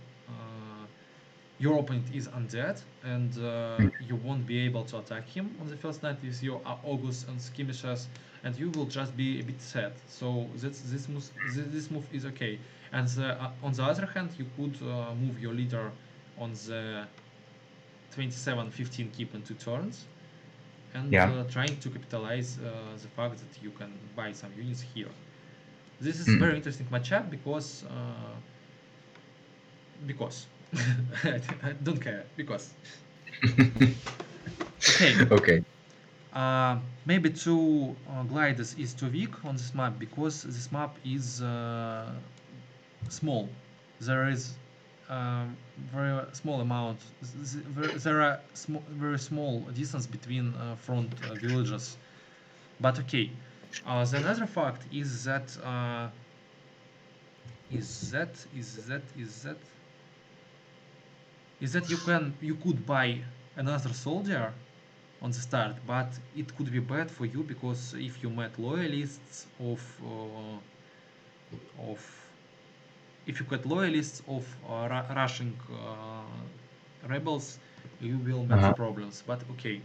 your opponent is undead, and Mhm. you won't be able to attack him on the first night with your August and skirmishers, and you will just be a bit sad. So this move is okay. And on the other hand, you could move your leader on the 27, 15 keep in 2 turns, and Yeah. trying to capitalize the fact that you can buy some units here. This is Mhm. very interesting matchup because I don't care because okay. Okay. Maybe two gliders is too weak on this map because this map is small. There is very small amount. There are very small distance between front villages. But okay. The another fact is that you could buy another soldier on the start, but it could be bad for you because if you met loyalists of if you get loyalists of Russian rebels, you will meet Uh-huh. problems. But okay,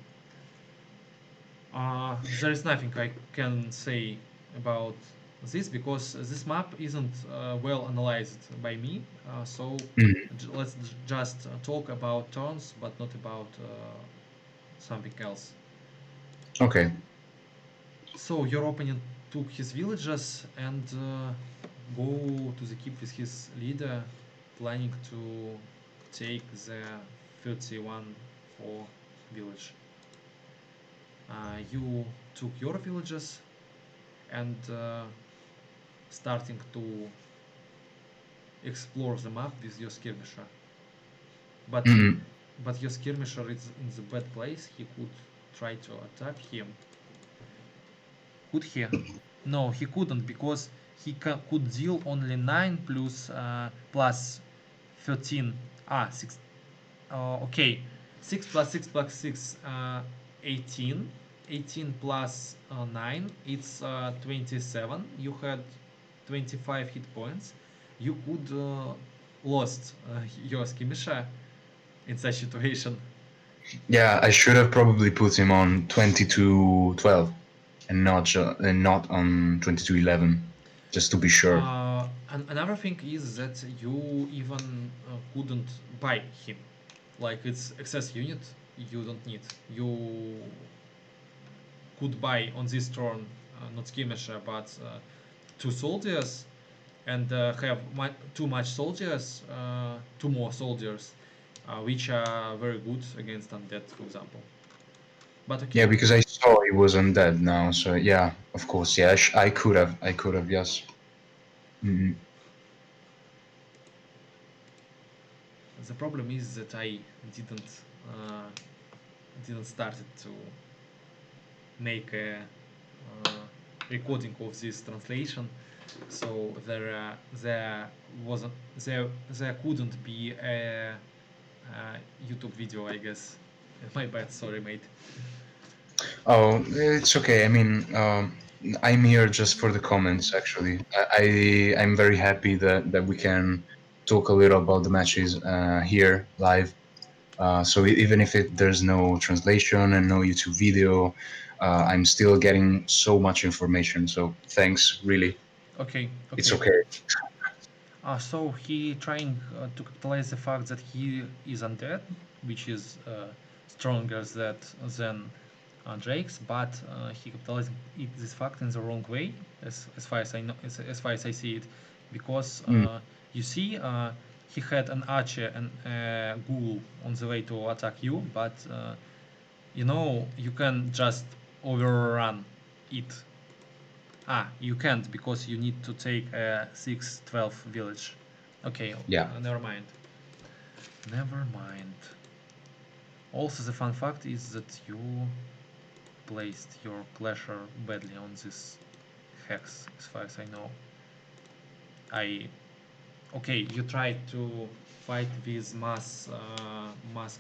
there is nothing I can say about this because this map isn't well analyzed by me. So Mhm. let's just talk about turns, but not about something else. Okay. So your opponent took his villagers and go to the keep with his leader, planning to take the 31 for village. You took your villages and starting to explore the map with your skirmisher. But Mhm. your skirmisher is in the bad place. He could try to attack him. Could he? No, he couldn't because could deal only 9 plus 13. 6. Okay. 6 plus 6 plus 6, 18. 18 plus 9, it's 27. You had 25 hit points. You could lost your skirmisher in such situation. Yeah, I should have probably put him on 22-12 and not on 22-11, just to be sure. Another thing is that you even couldn't buy him. Like it's excess unit you don't need. You could buy on this turn not skirmisher but two soldiers and have too much soldiers, two more soldiers, which are very good against undead, for example. But Yeah, okay, because I saw he was undead now, so yeah, of course, yeah, I could have, yes. Mhm. the problem is that I didn't uh, didn't start to make a uh, recording of this translation, so there wasn't there couldn't be a YouTube video, I guess. My bad, sorry, mate. Oh, it's okay. I mean, I'm here just for the comments. Actually, I'm very happy that we can talk a little about the matches here live. So even if there's no translation and no YouTube video, I'm still getting so much information. So thanks, really. Okay, It's okay. okay. So he trying to capitalize the fact that he is undead, which is stronger than Drake's, but he capitalizing this fact in the wrong way, as far as I know, as far as I see it, because Mm, you see, he had an archer and a ghoul on the way to attack you, but you can just overrun it. You can't because you need to take a 6-12 village. Okay, Yeah. never mind. Never mind. Also, the fun fact is that you placed your pleasure badly on this hex, as far as I know. I Okay, you tried to fight with mass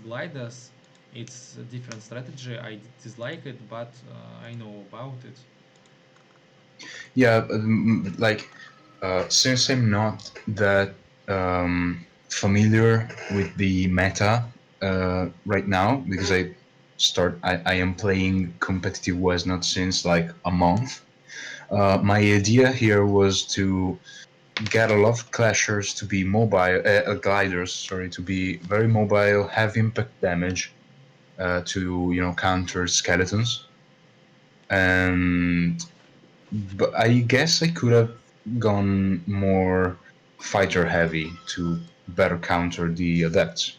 gliders. It's a different strategy. I dislike it, but I know about it. Yeah, like since I'm not that familiar with the meta right now, because I am playing competitive West not since like a month. My idea here was to get a lot of clashers to be mobile, gliders, sorry, to be very mobile, have impact damage to counter skeletons, and but I guess I could have gone more fighter heavy to better counter the adepts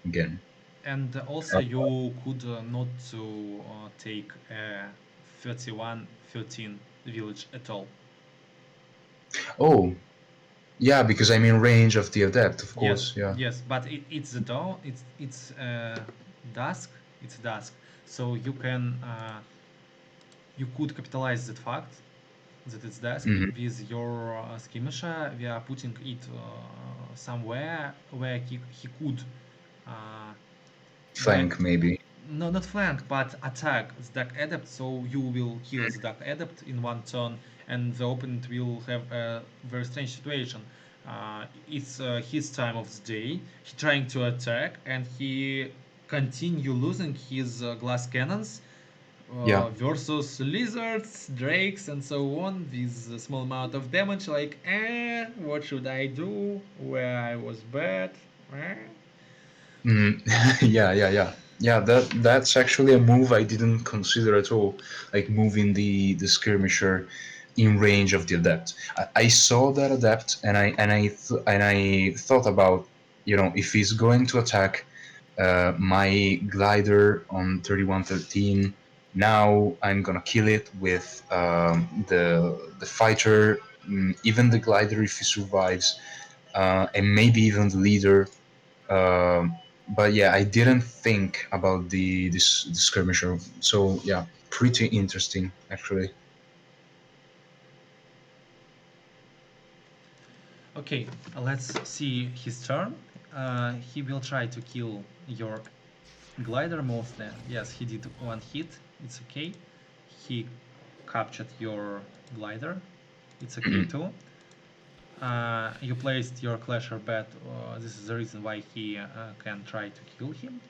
again. And also, Uh, you could not to take a 31-13 village at all. oh, yeah, because I'm in range of the adept, of Yes, course. Yeah. yes, but it's the dawn. It's dusk. It's dusk. So you could capitalize that fact that it's dusk Hmm. with your skirmisher. We are putting it somewhere where he could uh, where Flank maybe. no, not flank, but attack the Dark Adept, so you will kill the Dark Adept in one turn, and the opponent will have a very strange situation. It's his time of the day. He trying to attack, and he continue losing his glass cannons Yeah. versus lizards, drakes, and so on with a small amount of damage. Like, what should I do? Where I was bad? Eh? Mm. Yeah. That's actually a move I didn't consider at all. Like moving the skirmisher in range of the adept. I saw that adept, and I thought about if he's going to attack my glider on 3113. Now I'm gonna kill it with the fighter, even the glider if he survives, and maybe even the leader. But yeah, I didn't think about the skirmisher. So yeah, pretty interesting actually. Okay, let's see his turn. He will try to kill your glider mostly. Yes, he did one hit. It's okay. He captured your glider. It's okay too. You placed your clasher bet. This is the reason why he can try to kill him.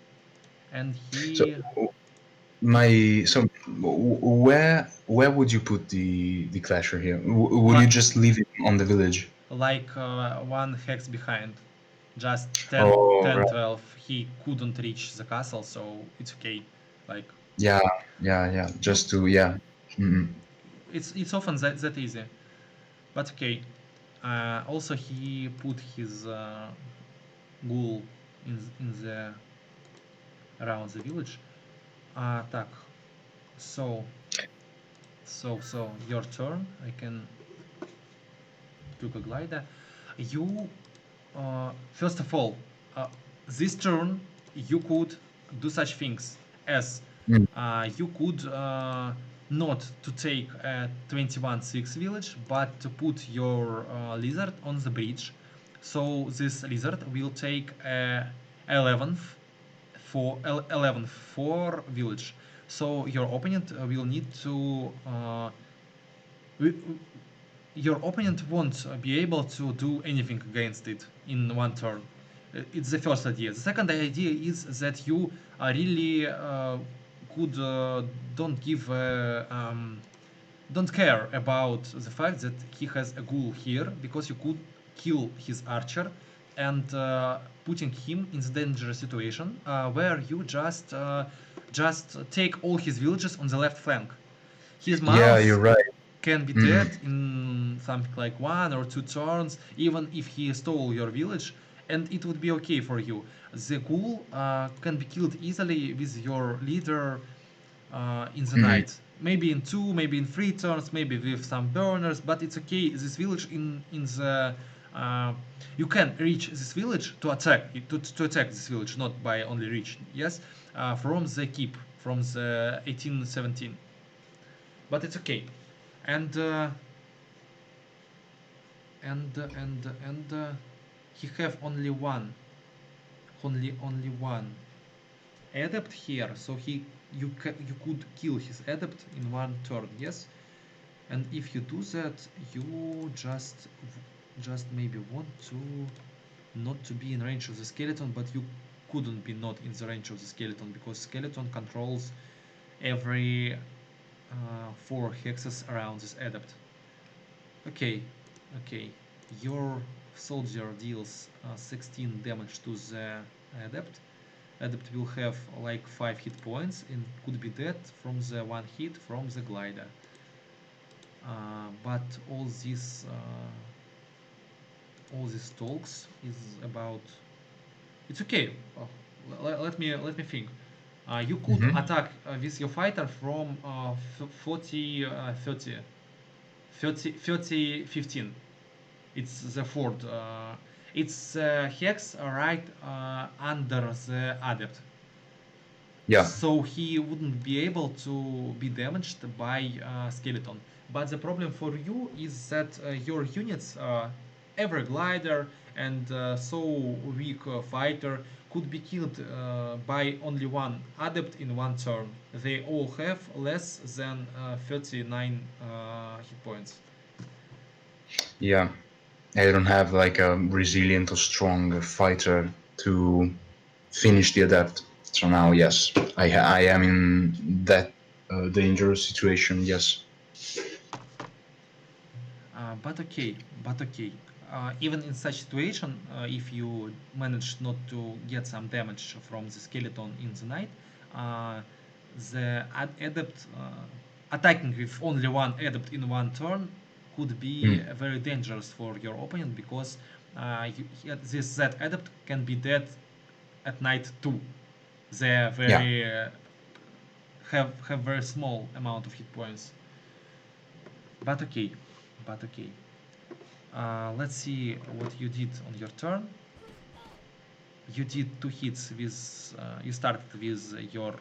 And So he where would you put the clasher here? Would you like just leave it on the village? one hex behind. Just 10, Oh, 10, right. 12. He couldn't reach the castle, so it's okay. Like, Yeah, yeah. no, Just to yeah. Mm. it's often that easy. But okay. Also, he put his ghoul in the around the village. Так, so your turn. I can took a glider. You first of all, this turn you could do such things as Mm. you could not to take a 21-6 village, but to put your lizard on the bridge. So this lizard will take a 11th for 11th for village. So your opponent will need to your opponent won't be able to do anything against it in one turn. It's the first idea. The second idea is that you really could don't give don't care about the fact that he has a ghoul here because you could kill his archer and putting him in the dangerous situation where you just take all his villages on the left flank. His Yeah, you're mouse right. can be Mm. dead in something like 1 or 2 turns, even if he stole your village, and it would be okay for you. The ghoul can be killed easily with your leader in the Mm. night. Maybe in 2, maybe in 3 turns, maybe with some burners, but it's okay. This village in the uh, you can reach this village to attack this village, not by only reach. Yes, from the keep from the 1817, but it's okay. And he have only one adept here, so you could kill his adept in one turn. Yes, and if you do that, you just maybe want to not to be in range of the skeleton, but you couldn't be not in the range of the skeleton because skeleton controls every 4 hexes around this adept. Okay, okay. Your soldier deals 16 damage to the adept. Adept will have like 5 hit points and could be dead from the one hit from the glider. But all these talks is about. It's okay. Let me think. You could Hmm. attack with your fighter from 40, 30, 30, 30, 15. It's the fourth. It's hex right under the adept, Yeah, so he wouldn't be able to be damaged by skeleton. But the problem for you is that your units, Everglider and so weak fighter, could be killed by only one adept in one turn. They all have less than 39 hit points. yeah. I don't have like a resilient or strong fighter to finish the adept. So now, yes, I am in that dangerous situation. Yes. But okay. Even in such situation, if you manage not to get some damage from the skeleton in the night, uh, the adept attacking with only one adept in one turn could be Mm. very dangerous for your opponent because that adept can be dead at night too. They are Yeah. very have very small amount of hit points. But okay, but okay. Let's see what you did on your turn. You did 2 hits with. You started with your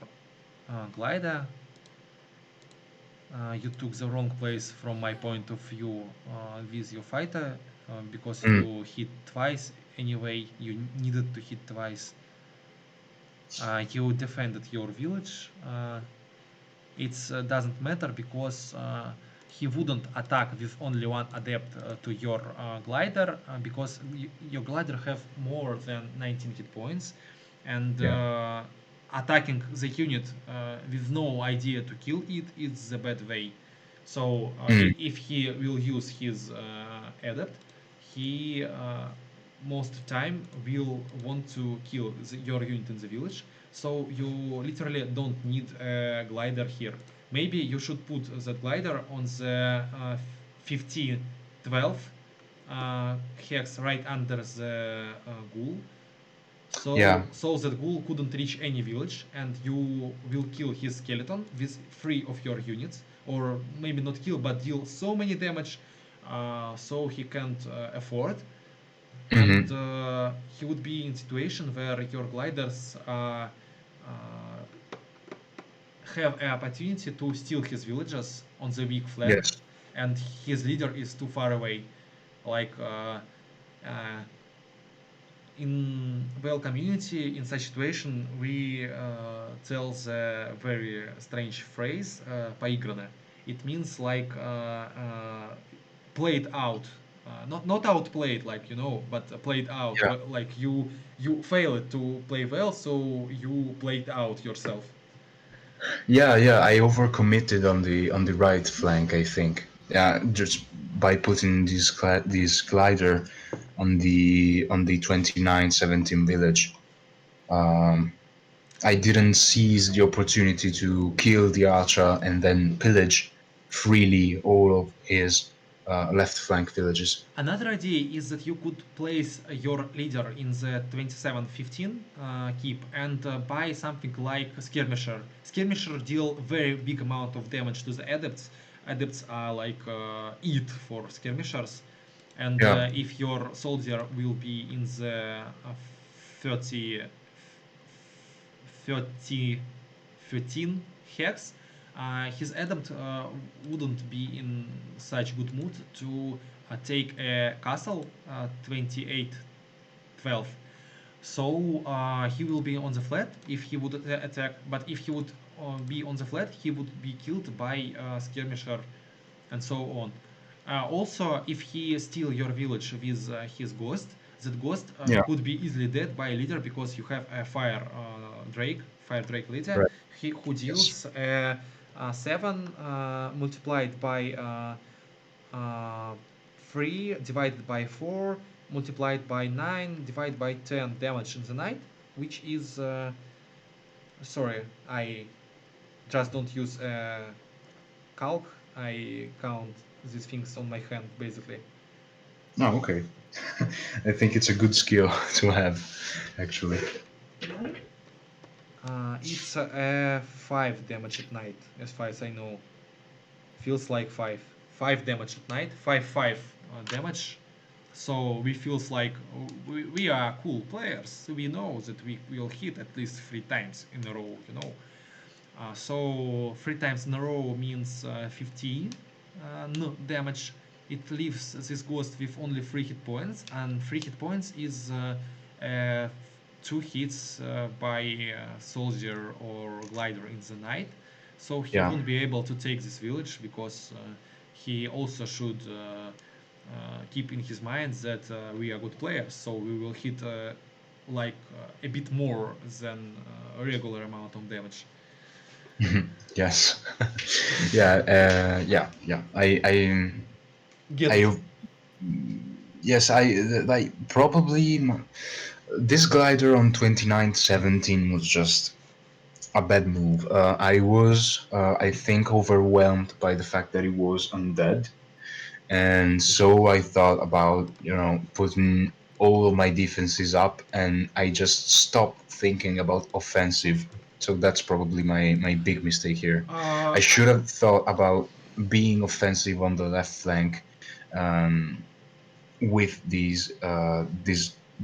glider. You took the wrong place from my point of view with your fighter because Mm. you hit twice. Anyway, you needed to hit twice. You defended your village. It doesn't matter because he wouldn't attack with only one adept to your glider because your glider have more than 19 hit points, and Yeah. attacking the unit with no idea to kill it is the bad way. So Mm. if he will use his adept, he most time will want to kill your unit in the village, so you literally don't need a glider here. Maybe you should put that glider on the 15 12 hex right under the ghoul, Yeah. so that ghoul couldn't reach any village and you will kill his skeleton with 3 of your units, or maybe not kill but deal so many damage so he can't afford, and Hmm. he would be in situation where your gliders have an opportunity to steal his villagers on the weak flank, Yes. and his leader is too far away. Like uh, in well community, in such situation, we tell the very strange phrase "поиграно." It means like played out, not outplayed, like but played out. Yeah. Like you failed to play well, so you played out yourself. Yeah. Yeah. I overcommitted on the right flank. I think. Yeah. Just by putting this glider on the 29-17 village. Um, I didn't seize the opportunity to kill the archer and then pillage freely all of his. left flank villages. Another idea is that you could place your leader in the 2715 keep and buy something like skirmisher. Skirmisher deal very big amount of damage to the adepts. Adepts are like it for skirmishers, and Yeah, if your soldier will be in the 30 30 13 hex, his adept wouldn't be in such good mood to take a castle 2812. So he will be on the flat if he would attack, but if he would be on the flat, he would be killed by skirmisher and so on. Also, if he steal your village with his ghost, that ghost yeah, could be easily dead by a leader because you have a fire drake leader, right. who Yes. deals 7 multiplied by 3 divided by 4 multiplied by 9 divided by 10 damage in the night, which is sorry, I just don't use calc. I count these things on my hand basically. Oh, okay. I think it's a good skill to have, actually. It's 5 damage at night, as far as I know. Feels like 5. 5 damage at night, 5 damage. So we feels like we are cool players. We know that we will hit at least 3 times in a row, you know. So 3 times in a row means 15 no damage. It leaves this ghost with only 3 hit points, and 3 hit points is 2 hits by soldier or glider in the night. So he Yeah. won't be able to take this village because he also should keep in his mind that we are good players. So we will hit like a bit more than a regular amount of damage. Yes. Yeah. Yeah. Get it? I, yes. Like probably this glider on 2917 was just a bad move. I think, overwhelmed by the fact that it was undead, and so I thought about putting all of my defenses up, and I just stopped thinking about offensive. So that's probably my big mistake here. Uh, I should have thought about being offensive on the left flank, um, with this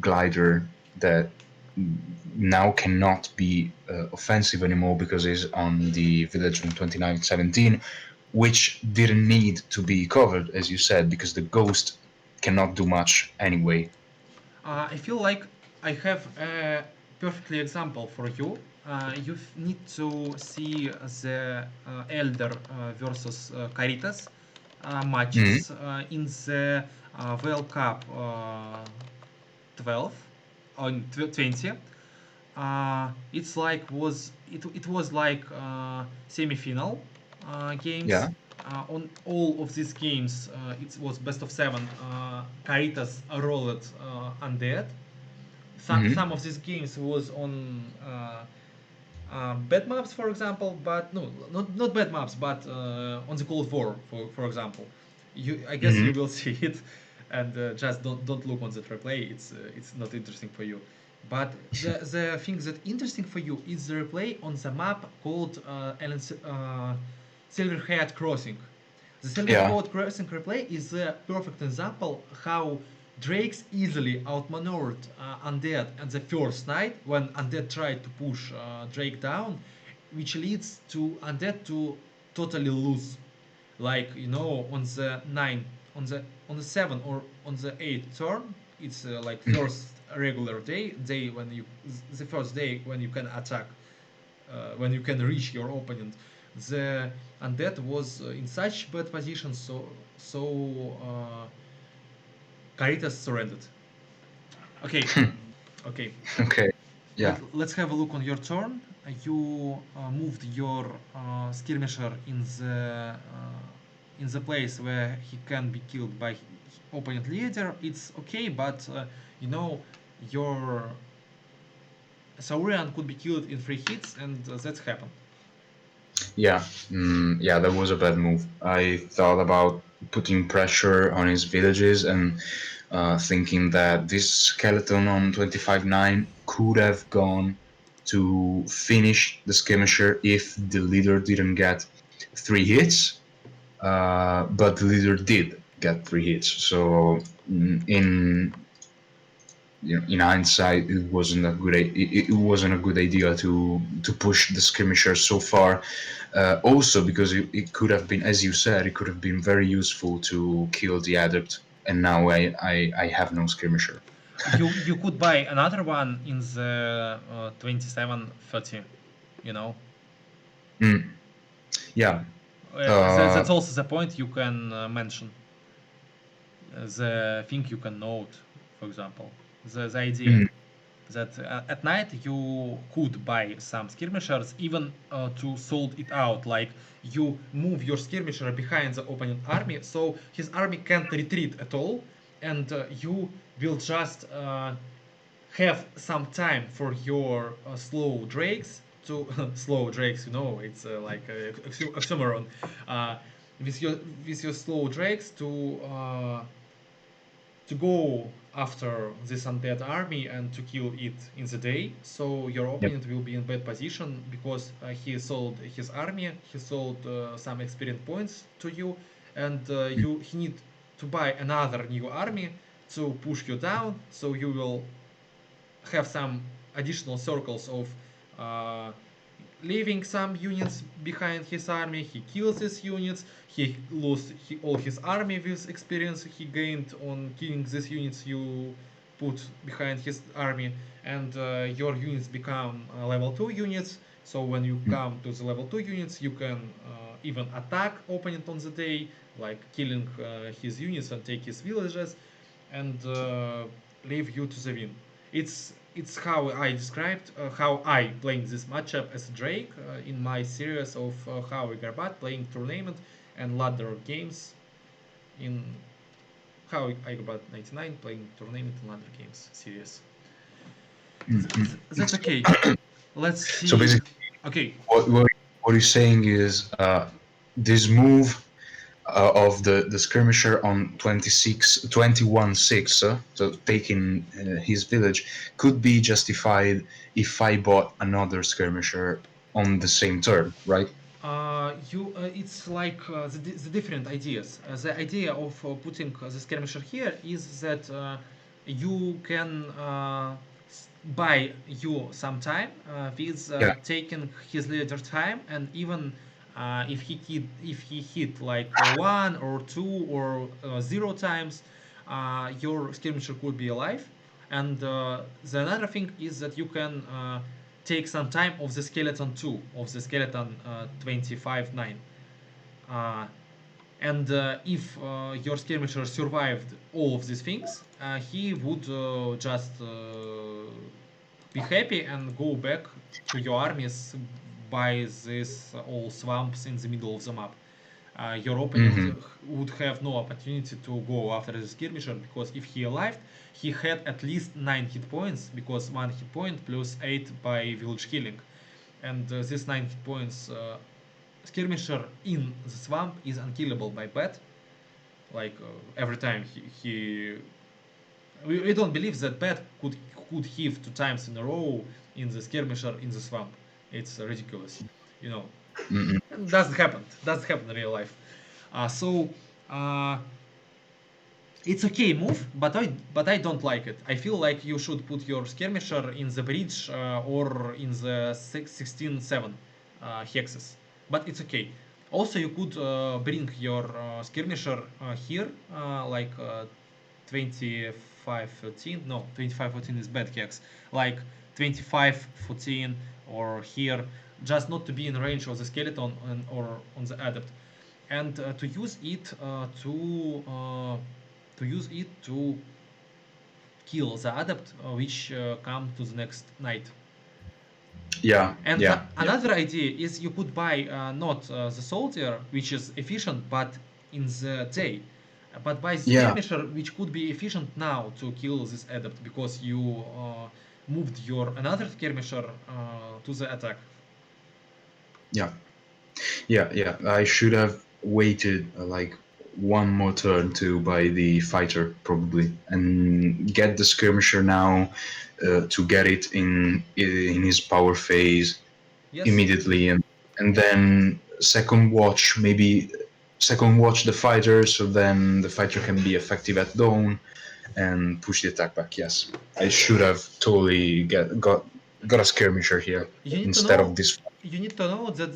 glider that now cannot be offensive anymore because it's on the village on 2917, which didn't need to be covered, as you said, because the ghost cannot do much anyway. I feel like I have a perfectly example for you. You need to see the Elder versus Caritas Mhm. matches in the World Cup 12 on 20. It was like semi-final games. Yeah. On all of these games, it was best of 7. Caritas rolled undead. Hmm. Some of these games was on bad maps, for example, but no, not bad maps, but on the Cold War, for example. I guess Hmm. you will see it, and just don't look on the replay. It's not interesting for you. But the thing that interesting for you is the replay on the map called Silverhead Crossing. The Yeah. Silverhead Crossing replay is a perfect example how Drakes easily outmaneuvered Undead at the first night when Undead tried to push Drake down, which leads to Undead to totally lose. Like on the 9, on the 7 or on the 8th turn, it's like first regular day when you the first day when you can attack, when you can reach your opponent. The undead was in such bad position, so Caritas surrendered. Okay, okay. Okay. Yeah. Let's have a look on your turn. You moved your skirmisher in the place where he can be killed by opponent leader. It's okay, but you know your Saurian could be killed in 3 hits, and that's happened. Yeah. Yeah. That was a bad move. I thought about putting pressure on his villages and thinking that this skeleton on 25-9 could have gone to finish the skirmisher if the leader didn't get 3 hits. But the leader did get 3 hits. So in in hindsight, it wasn't a good it wasn't a good idea to push the skirmisher so far. Also, because it could have been, as you said, it could have been very useful to kill the adept. And now I have no skirmisher. You could buy another one in the 2730, you know. Yeah. That's Uh, also the point you can mention. The thing you can note, for example, the idea that at night you could buy some skirmishers even to sold it out, like you move your skirmisher behind the opponent army so his army can't retreat at all, and you will just have some time for your slow drakes to slow drakes, you know, it's like a oxymoron, uh, with your with your slow drakes to go after this undead army and to kill it in the day. So your yep. opponent will be in bad position because he sold his army, he sold some experience points to you, and he need to buy another new army to push you down. So you will have some additional circles of uh, leaving some units behind his army. He kills these units. He lost all his army with experience he gained on killing these units you put behind his army, and your units become level 2 units. So when you come to the level 2 units, you can even attack opponent on the day, like killing his units and take his villages, and leave you to the win. It's how I described how I playing this matchup as Drake in my series of how I Garbat playing tournament and ladder games in how I Garbat 99 playing tournament and ladder games series. That's So, okay. Let's so see. basically, Okay, what you're saying is this move of the skirmisher on 21-6, so taking his village, could be justified if I bought another skirmisher on the same turn, right? you it's like the different ideas. The idea of putting the skirmisher here is that you can buy you some time with Yeah. taking his leader time, and even if he hit like one or two or zero times, your skirmisher could be alive. And the another thing is that you can take some time of the skeleton 2 of the skeleton 25-9, uh, and if your skirmisher survived all of these things, he would just be happy and go back to your armies by these all swamps in the middle of the map. Your opponent Hmm. would have no opportunity to go after the skirmisher, because if he alive, he had at least 9 hit points, because 1 hit point plus 8 by village killing. And this 9 hit points skirmisher in the swamp is unkillable by bat. Like every time we don't believe that bat could heave 2 times in a row in the skirmisher in the swamp. It's ridiculous, you know. And doesn't happen. Doesn't happen in real life. So uh, it's okay move, but I don't like it. I feel like you should put your skirmisher in the bridge or in the 16-7 hexes. But it's okay. Also, you could bring your skirmisher here, like 25-14. No, 25-14 is bad hex. Like 25-14 or here, just not to be in range of the skeleton or on the adept, and to use it to kill the adept which come to the next night. Yeah, And yeah, yeah, another idea is you could buy not the soldier, which is efficient, but in the day, but buy yeah, skirmisher, which could be efficient now to kill this adept because you moved your another skirmisher to the attack. yeah, yeah, yeah. I should have waited like one more turn too by the fighter probably, and get the skirmisher now to get it in his power phase Yes. immediately, and then second watch, maybe second watch the fighter, so then the fighter can be effective at dawn and push the attack back. Yes, I should have totally got a skirmisher here You need to instead of know. this. You need to know that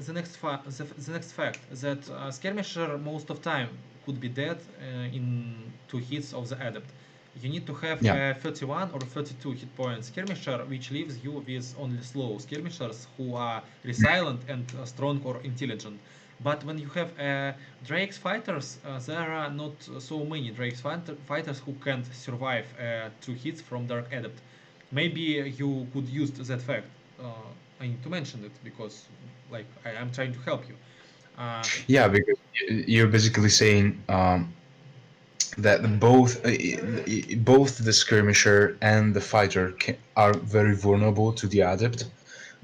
the next fact that skirmisher most of time could be dead in two hits of the adept. You need to have Yeah. a 31 or 32 hit point skirmisher, which leaves you with only slow skirmishers who are resilient and strong or intelligent. But when you have Drake's fighters, there are not so many Drake's fighters who can survive two hits from Dark Adept. Maybe you could use that fact. I need to mention it because, like, I'm trying to help you. Uh, Yeah, because you're basically saying that both the skirmisher and the fighter are very vulnerable to the adept,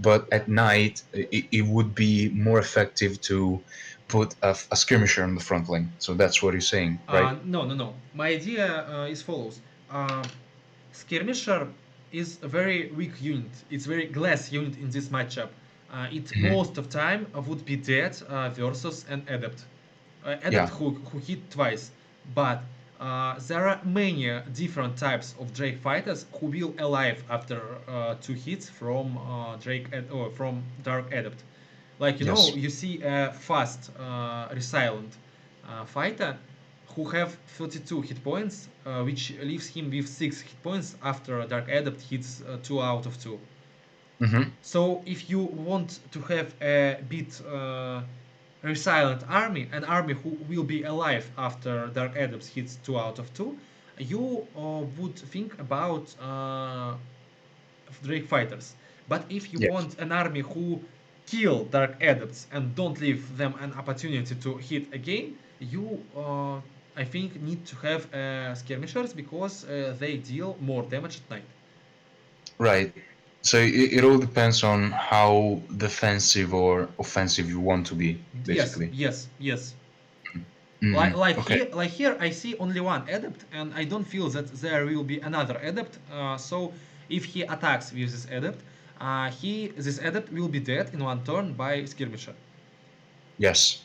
but at night it would be more effective to put a skirmisher on the front line. So that's what you're saying, right? no, no, no. My idea is follows. Uh, Skirmisher is a very weak unit. It's very glass unit in this matchup. It Hmm. most of time would be dead versus an adept. Adept Yeah. who hit twice, but there are many different types of Drake fighters who will alive after two hits from or from Dark Adept. Like Yes. you see a fast, resilient fighter who have 32 hit points, which leaves him with 6 hit points after Dark Adept hits 2 out of 2. Hmm. So if you want to have a bit resilient army, an army who will be alive after Dark Adepts hits 2 out of 2, you would think about Drake fighters. But if you Yes. want an army who kill Dark Adepts and don't leave them an opportunity to hit again, you, I think, need to have skirmishers because they deal more damage at night. Right. So it all depends on how defensive or offensive you want to be, Yes, basically. yes, yes. Hmm. Okay. Like here, I see only one adept, and I don't feel that there will be another adept. So if he attacks with this adept, this adept will be dead in one turn by skirmisher. Yes.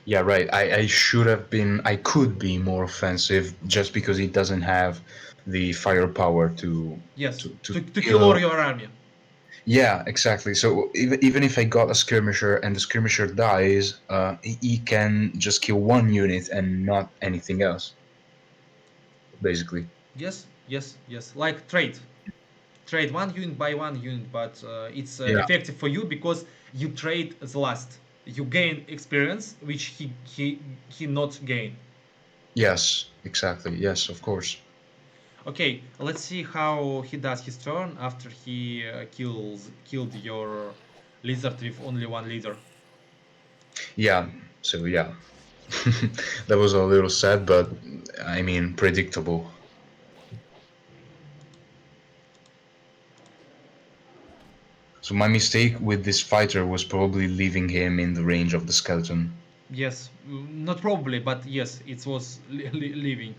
Yeah, right. I should have been. I could be more offensive just because it doesn't have the firepower Yes, to to kill all kill. your army. Yeah, exactly. So even if I got a skirmisher and the skirmisher dies, he can just kill one unit and not anything else, basically. Yes, yes, yes. Like trade one unit by one unit, but it's Yeah. effective for you because you trade the last. You gain experience, which he not gain. Yes. Exactly. Yes. Of course. Okay, let's see how he does his turn after he killed your lizard with only one leader. Yeah. So yeah, that was a little sad, but I mean predictable. So my mistake with this fighter was probably leaving him in the range of the skeleton. Yes, not probably, but yes, it was leaving.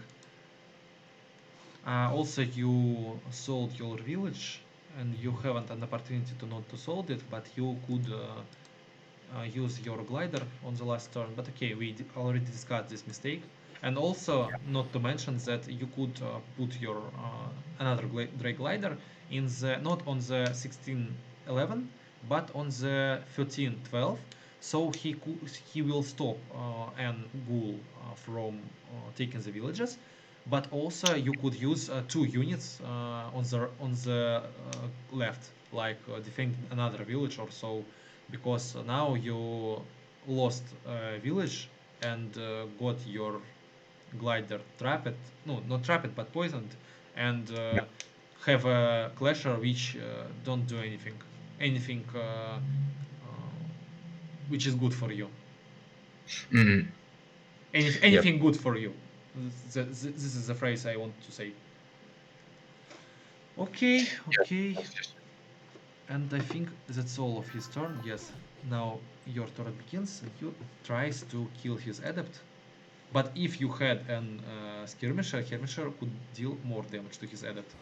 Also, you sold your village, and you haven't an opportunity to not to sold it, but you could use your glider on the last turn. But okay, we already discussed this mistake. And also, not to mention that you could put your another Drake glider in the not on the 1611, but on the 1312. So he will stop an ghoul from taking the villages. But also, you could use two units on the left, like defend another village or so, because now you lost a village and got your glider trapped, no, not trapped but poisoned, and Yeah. have a clasher which don't do anything which is good for you, Mm. Yep. anything good for you. This is the phrase I want to say. Okay, okay. Yes. And I think that's all of his turn. Yes. Now your turn begins. You tries to kill his adept. But if you had an skirmisher could deal more damage to his adept,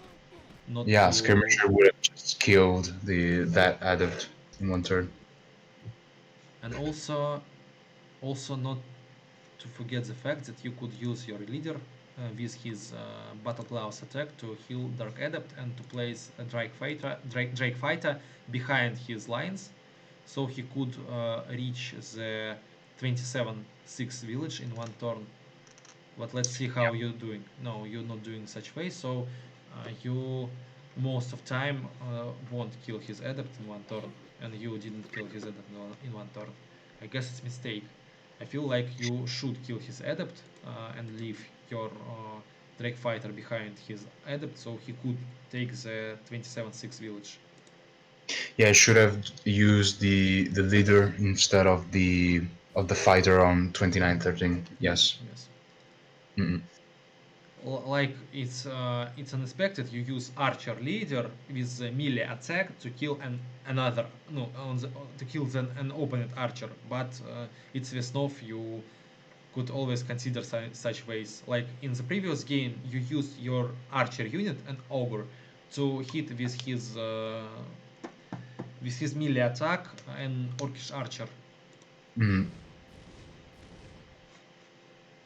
not Yeah, to. skirmisher would have just killed the that adept in one turn. And also not to forget the fact that you could use your leader with his battle gloves attack to heal Dark Adept and to place a Drake Fighter behind his lines, so he could reach the 27-6 village in one turn. But let's see how you're doing. No, you're not doing such way, so you most of time won't kill his adept in one turn, and you didn't kill his adept in one turn. I guess it's a mistake. I feel like you should kill his adept and leave your Drake fighter behind his adept, so he could take the 27-6 village. Yeah, I should have used the leader instead of the fighter on 2913. Yes, Yes. yes. Mm-mm. Like it's unexpected. You use archer leader with the melee attack to kill another no on the to kill an opponent archer, but it's with Snov you could always consider such ways. Like in the previous game, you used your archer unit and ogre to hit with his melee attack an orcish archer. Mm.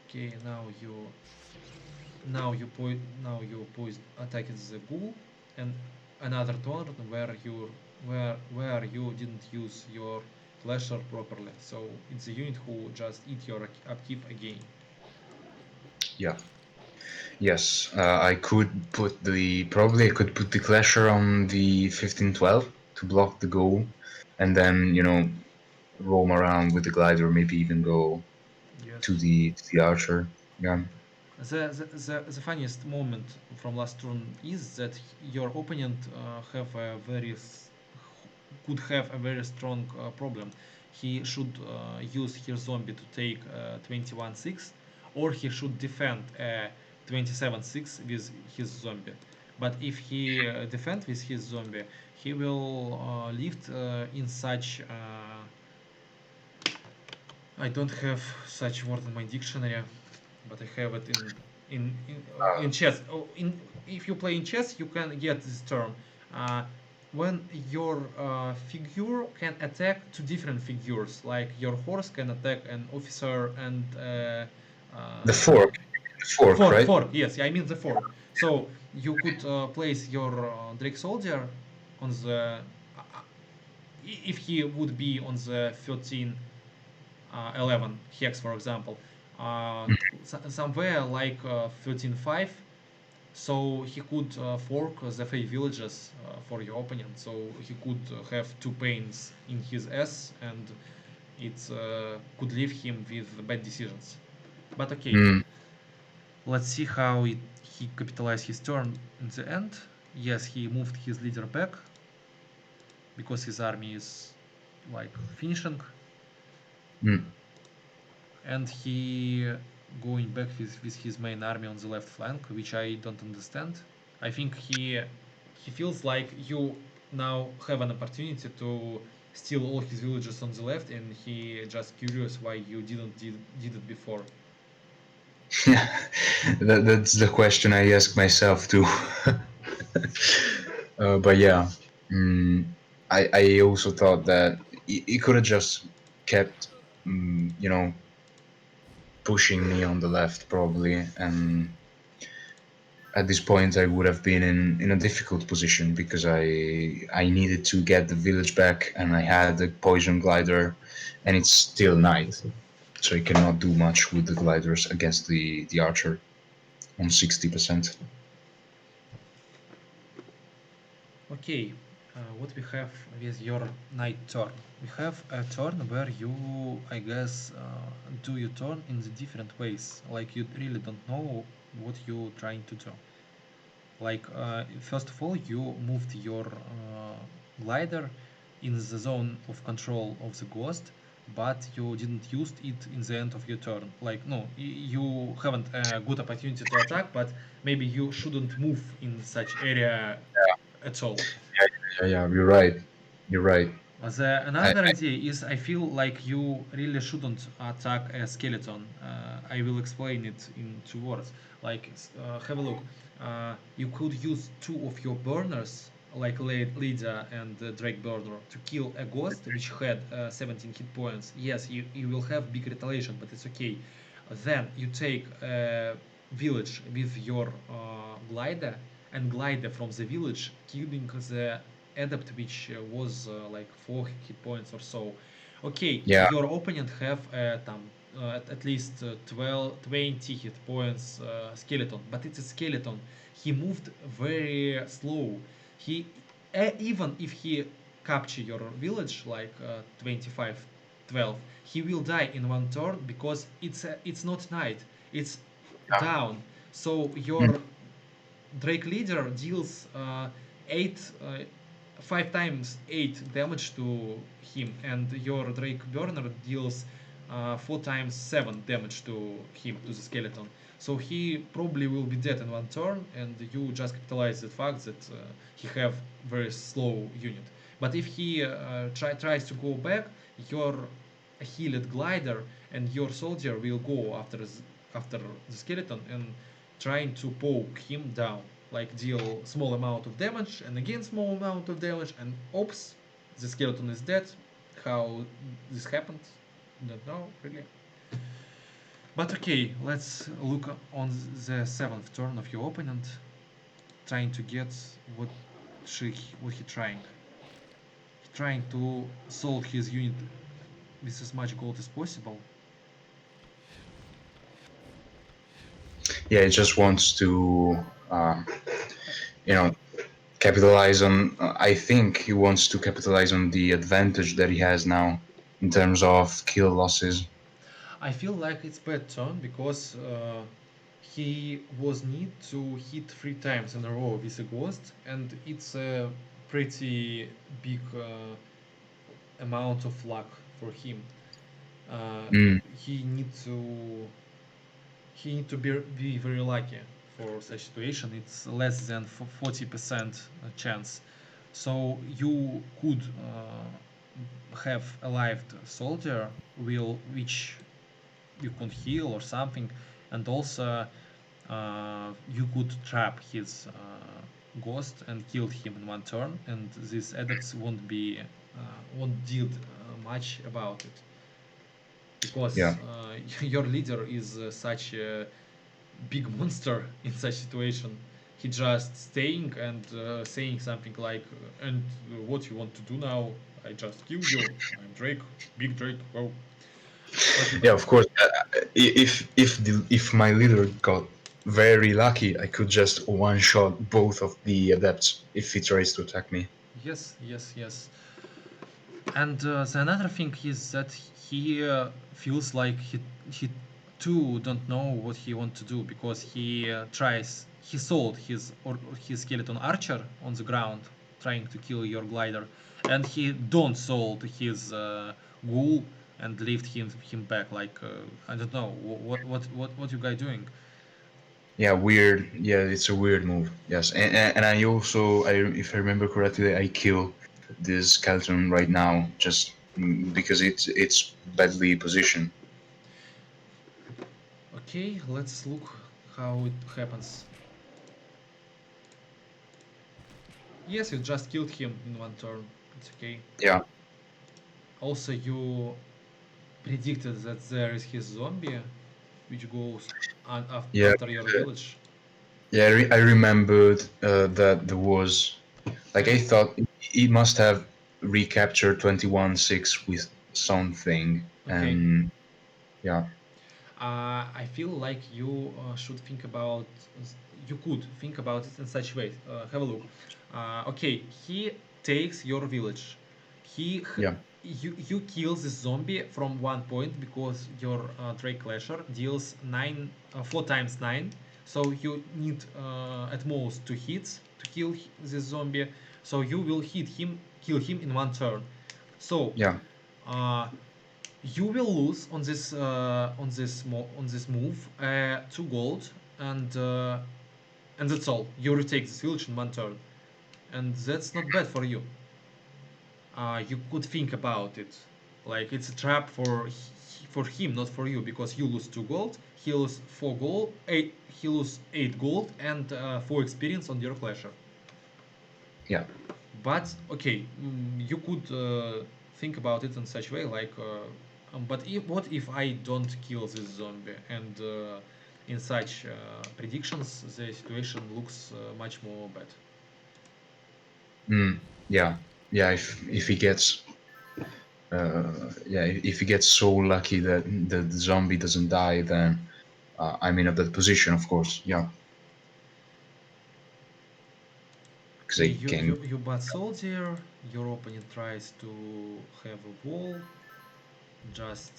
Okay, now you poised attacked the ghoul, and another turn where you didn't use your flasher properly. So it's a unit who just eat your upkeep again. Yeah. Yes. I could put the probably I could put the clasher on the 1512 to block the goal, and then roam around with the glider, maybe even go to Yes. the archer. Yeah. The funniest moment from last turn is that your opponent could have a very strong problem. He should use his zombie to take 21-6, or he should defend 27-6 with his zombie. But if he defend with his zombie, he will lift in such I don't have such word in my dictionary, but I have it in chess. If you play in chess, you can get this term. Uh, when your figure can attack two different figures, like your horse can attack an officer and The fork. The fork, right? fork. Yes, I mean the fork. So you could place your Drake soldier on the if he would be on the 13 11 hex, for example, somewhere like 13.5. So he could fork the 5 villages for your opponent. So he could have two pains in his S, and it could leave him with bad decisions. But okay, Mm. let's see how he capitalized his turn in the end. Yes, he moved his leader back because his army is like finishing, Mm. and he going back with his main army on the left flank, which I don't understand. I think he feels like you now have an opportunity to steal all his villages on the left, and he just curious why you did it before. Yeah, that's the question I ask myself too. But yeah, mm, I also thought that he could have just kept, pushing me on the left probably, and at this point I would have been in a difficult position because I needed to get the village back, and I had the poison glider, and it's still night, so I cannot do much with the gliders against the archer on 60%. Okay, what we have with your night turn? We have a turn where you, I guess, do your turn in the different ways. Like you really don't know what you're trying to do. Like first of all, you moved your glider in the zone of control of the ghost, but you didn't use it in the end of your turn. Like no, you haven't a good opportunity to attack, but maybe you shouldn't move in such area at all. Yeah, yeah, yeah, you're right. You're right. I, Another idea is I feel like you really shouldn't attack a skeleton. I will explain it in two words. Like, have a look. You could use two of your burners, like Lydia and Drake Burner, to kill a ghost which had 17 hit points. Yes, you will have big retaliation, but it's okay. Then you take a village with your glider and glider from the village, killing the adept which was like 4 hit points or so. Okay, yeah, your opponent have at least 12, 20 hit points skeleton, but it's a skeleton. He moved very slow. He even if he capture your village like 25 12, he will die in one turn because it's not night, it's yeah, down. So mm, your Drake Leader deals 8 5 times 8 damage to him, and your Drake Burner deals 4 times 7 damage to him, to the skeleton. So he probably will be dead in one turn, and you just capitalize the fact that he have very slow unit. But if he tries to go back, your healed glider and your soldier will go after the skeleton and trying to poke him down, like deal small amount of damage and again small amount of damage, and oops, the skeleton is dead. How this happened? Don't know really. But okay, let's look on the seventh turn of your opponent, trying to get what what he trying. He trying to solve his unit with as much gold as possible. yeah. It just wants to, you know, capitalize on. I think he wants to capitalize on the advantage that he has now in terms of kill losses. I feel like it's bad turn because he was need to hit 3 times in a row with a ghost, and it's a pretty big amount of luck for him. Uh, Mm, he need to be very lucky for such situation. It's less than 40% chance. So you could have a live soldier will which you could heal or something, and also you could trap his ghost and kill him in one turn, and these adepts won't deal much about it yeah, because your leader is such a big monster in such situation. He just staying and saying something like, "And what you want to do now? I just killed you. I'm Drake, big Drake. Oh, what you yeah. do?" Of course, if my leader got very lucky, I could just one shot both of the adepts if he tries to attack me. Yes, yes, yes. And the another thing is that he feels like he too don't know what he want to do because he sold his skeleton archer on the ground trying to kill your glider, and he don't sold his ghoul and lift him back like I don't know what you guys doing. Yeah, weird. Yeah, it's a weird move. Yes, and I also, if I remember correctly, I kill this skeleton right now just because it's badly positioned. Okay, let's look how it happens. Yes, you just killed him in one turn. It's okay. Yeah, Also, you predicted that there is his zombie, which goes yeah, after your village. yeah. I remembered that there was like And I thought he must have recaptured 21-6 with something, okay, and yeah, I feel like you should think about. You could think about it in such way. Have a look. Okay, he takes your village. yeah, You kill this zombie from one point because your Drake Clasher deals 4 times 9. So you need at most 2 hits to kill this zombie. So you will kill him in one turn. So yeah, uh, you will lose on this move 2 gold, and that's all. You retake this village in one turn, and that's not bad for you. you could think about it. Like it's a trap for him, not for you, because you lose 2 gold, he lose 4 gold, he lose 8 gold, and 4 experience on your clasher. Yeah. But okay, you could think about it in such way, like, but what if I don't kill this zombie? And in such predictions, the situation looks much more bad. Mm, yeah. Yeah. If he gets yeah, if he gets so lucky that the zombie doesn't die, then I'm in a bad position, of course. Yeah, because Okay, I you can. you you bad soldier. Your opponent tries to have a wall, just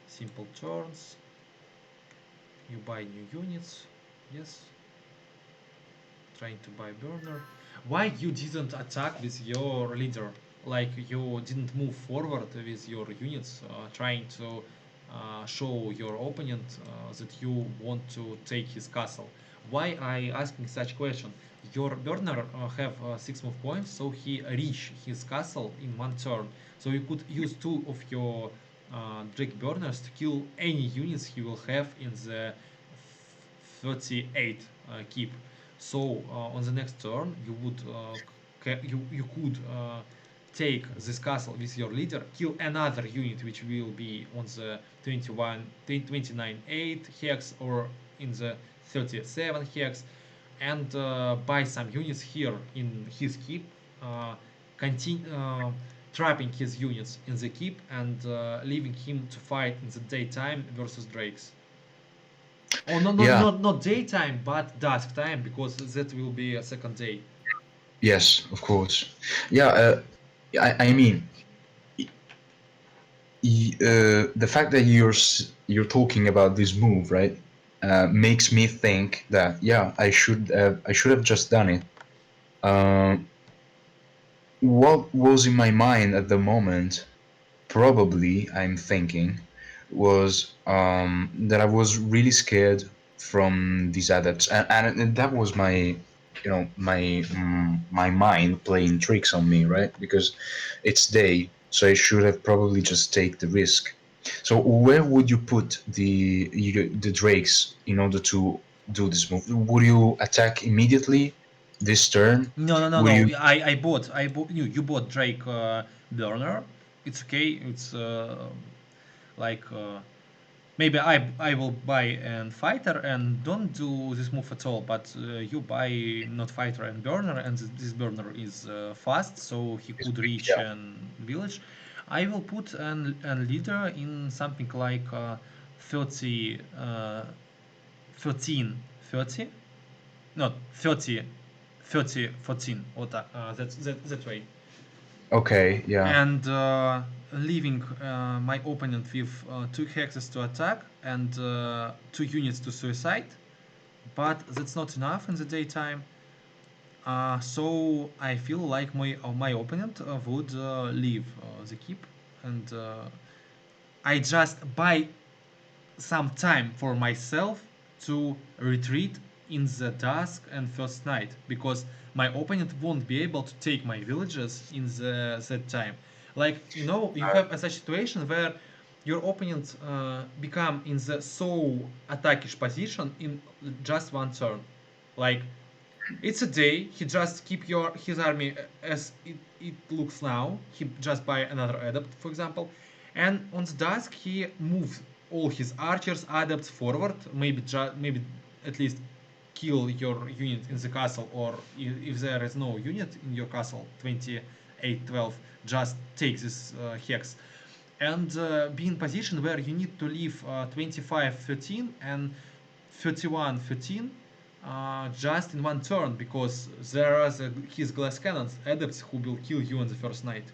simple turns. You buy new units. Yes, trying to buy burner. Why you didn't attack with your leader? Like you didn't move forward with your units, trying to show your opponent that you want to take his castle. Why I asking such question? Your burner have 6 move points, so he reach his castle in 1 turn. So you could use 2 of your Drake burners to kill any units he will have in the 38 keep. So on the next turn, you would you could take this castle with your leader, kill another unit which will be on the 29-8 hex or in the 37 hex, and buy some units here in his keep, continue trapping his units in the keep and leaving him to fight in the daytime versus drakes. Oh, no, Yeah. not daytime, but dusk time, because that will be a second day. Yes, of course. Yeah. I mean, the fact that you're talking about this move, right, makes me think that yeah, I should have just done it. Um, what was in my mind at the moment, probably I'm thinking, was that I was really scared from these adepts, and that was my, my mind playing tricks on me, right? Because it's day, so I should have probably just take the risk. So where would you put the drakes in order to do this move? Would you attack immediately this turn? No, no, no, Would no. you? I bought you bought Drake burner. It's okay. It's like maybe I will buy an fighter and don't do this move at all. But you buy not fighter and burner, and this burner is fast, so he could reach Yeah. an village. I will put an leader in something like 30, 13, 30, not 30, 30, 14. What that way, Okay. Yeah. and leaving my opponent with 2 hexes to attack and 2 units to suicide. But that's not enough in the daytime. So I feel like my opponent would leave the keep, and I just buy some time for myself to retreat in the dusk and first night, because my opponent won't be able to take my villages in that time. Like, you have a such situation where your opponent become in the so attackish position in just 1 turn. Like, it's a day. He just keep his army as it looks now. He just buy another adept, for example, and on the dusk he moves all his archers adepts forward. Maybe at least kill your unit in the castle, or if there is no unit in your castle, 28-12, just take this hex and be in position where you need to leave 25-13 and 31-13 just in 1 turn, because there are his glass cannons adepts who will kill you on the first night.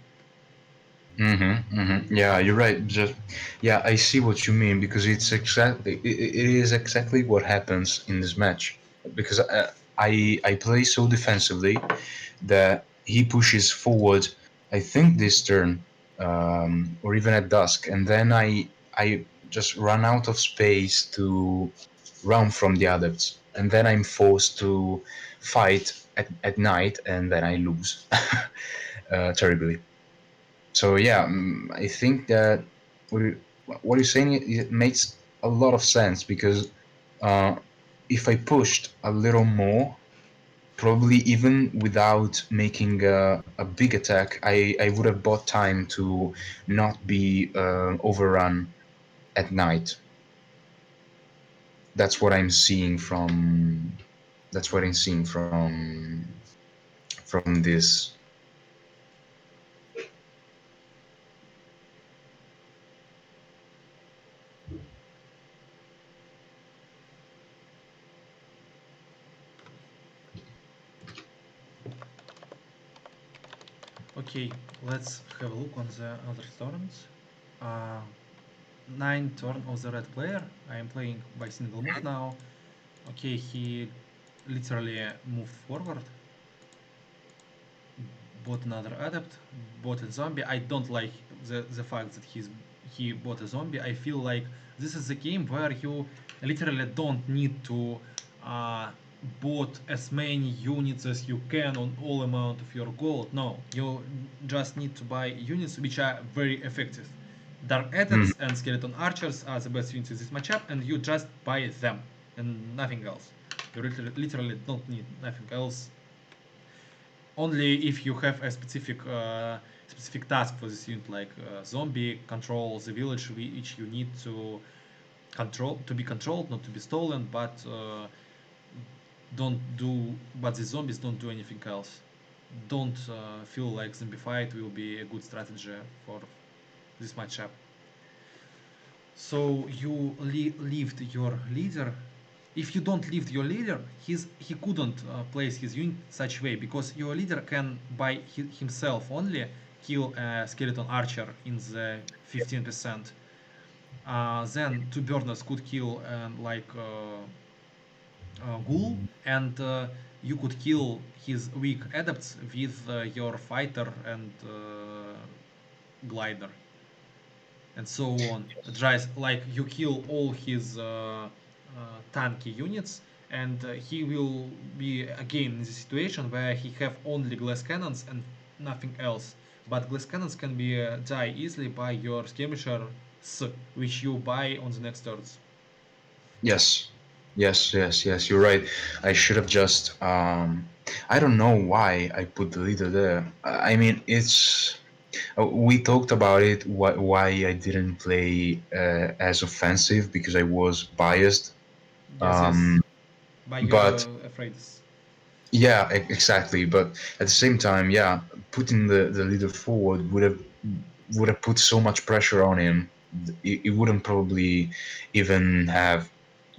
Yeah, you're right. Just yeah, I see what you mean because it is exactly what happens in this match. Because I play so defensively that he pushes forward. I think this turn, or even at dusk, and then I just run out of space to run from the adepts, and then I'm forced to fight at night, and then I lose terribly. So yeah, I think that what you- what you're saying, it makes a lot of sense because uh, if I pushed a little more, probably even without making a big attack, I would have bought time to not be overrun at night. That's what I'm seeing from. That's what I'm seeing from this. Okay, let's have a look on the other turns. Uh, 9 turn of the red player. I am playing by single move now. Okay, he literally moved forward, bought another adept, bought a zombie. I don't like the fact that he bought a zombie. I feel like this is a game where you literally don't need to uh, bought as many units as you can on all amount of your gold. No, you just need to buy units which are very effective. Dark Mm, adepts and skeleton archers are the best units in this matchup, and you just buy them and nothing else. You literally don't need nothing else, only if you have a specific task for this unit, like zombie control the village which you need to control, to be controlled, not to be stolen, but don't do but the zombies don't do anything else. Don't feel like zombie fight will be a good strategy for this matchup. So you lift your leader. If you don't lift your leader, he couldn't place his unit such way, because your leader can by himself only kill a skeleton archer in the 15%. Then two burners could kill ghoul, and you could kill his weak adepts with your fighter and glider, and so on. Just like you kill all his tanky units, and he will be again in the situation where he have only glass cannons and nothing else. But glass cannons can be die easily by your skirmisher, which you buy on the next turns. yes, yes. You're right. I should have just. I don't know why I put the leader there. I mean, it's. We talked about it. Why I didn't play as offensive because I was biased. Yes, yes. Um, By your but afraid. yeah, exactly. But at the same time, yeah, putting the leader forward would have put so much pressure on him. It wouldn't probably even have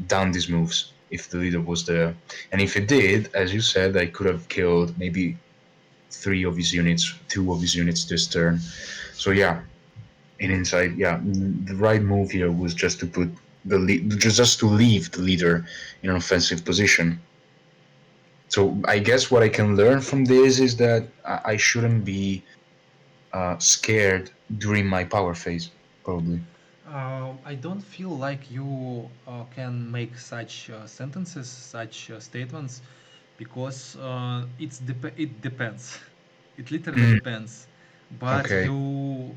done these moves if the leader was there. And if it did, as you said, I could have killed maybe three of his units, two of his units this turn. So yeah, in inside, yeah, the right move here was just to put just to leave the leader in an offensive position. So I guess what I can learn from this is that I shouldn't be scared during my power phase, probably. I don't feel like you can make such sentences, such statements, because it depends. It literally Mm, depends. But okay. you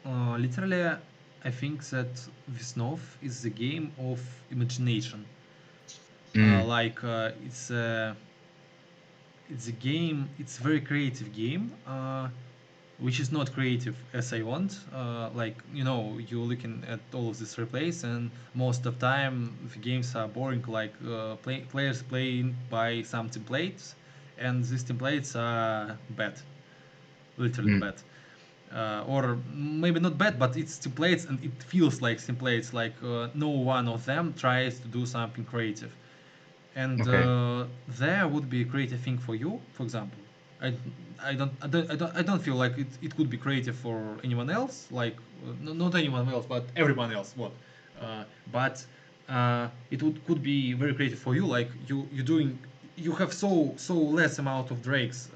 literally, I think that Visnov is the game of imagination. Mm, It's a game. It's a very creative game. Which is not creative as I want. Like, you're looking at all of these replays, and most of time the games are boring. Like players playing by some templates, and these templates are bad, literally mm, bad. Or maybe not bad, but it's templates, and it feels like templates. Like no one of them tries to do something creative, and okay. there would be a creative thing for you, for example. I don't feel like it could be creative for anyone else, like not anyone else but everyone else, what. But it could be very creative for you, like you have so less amount of drakes,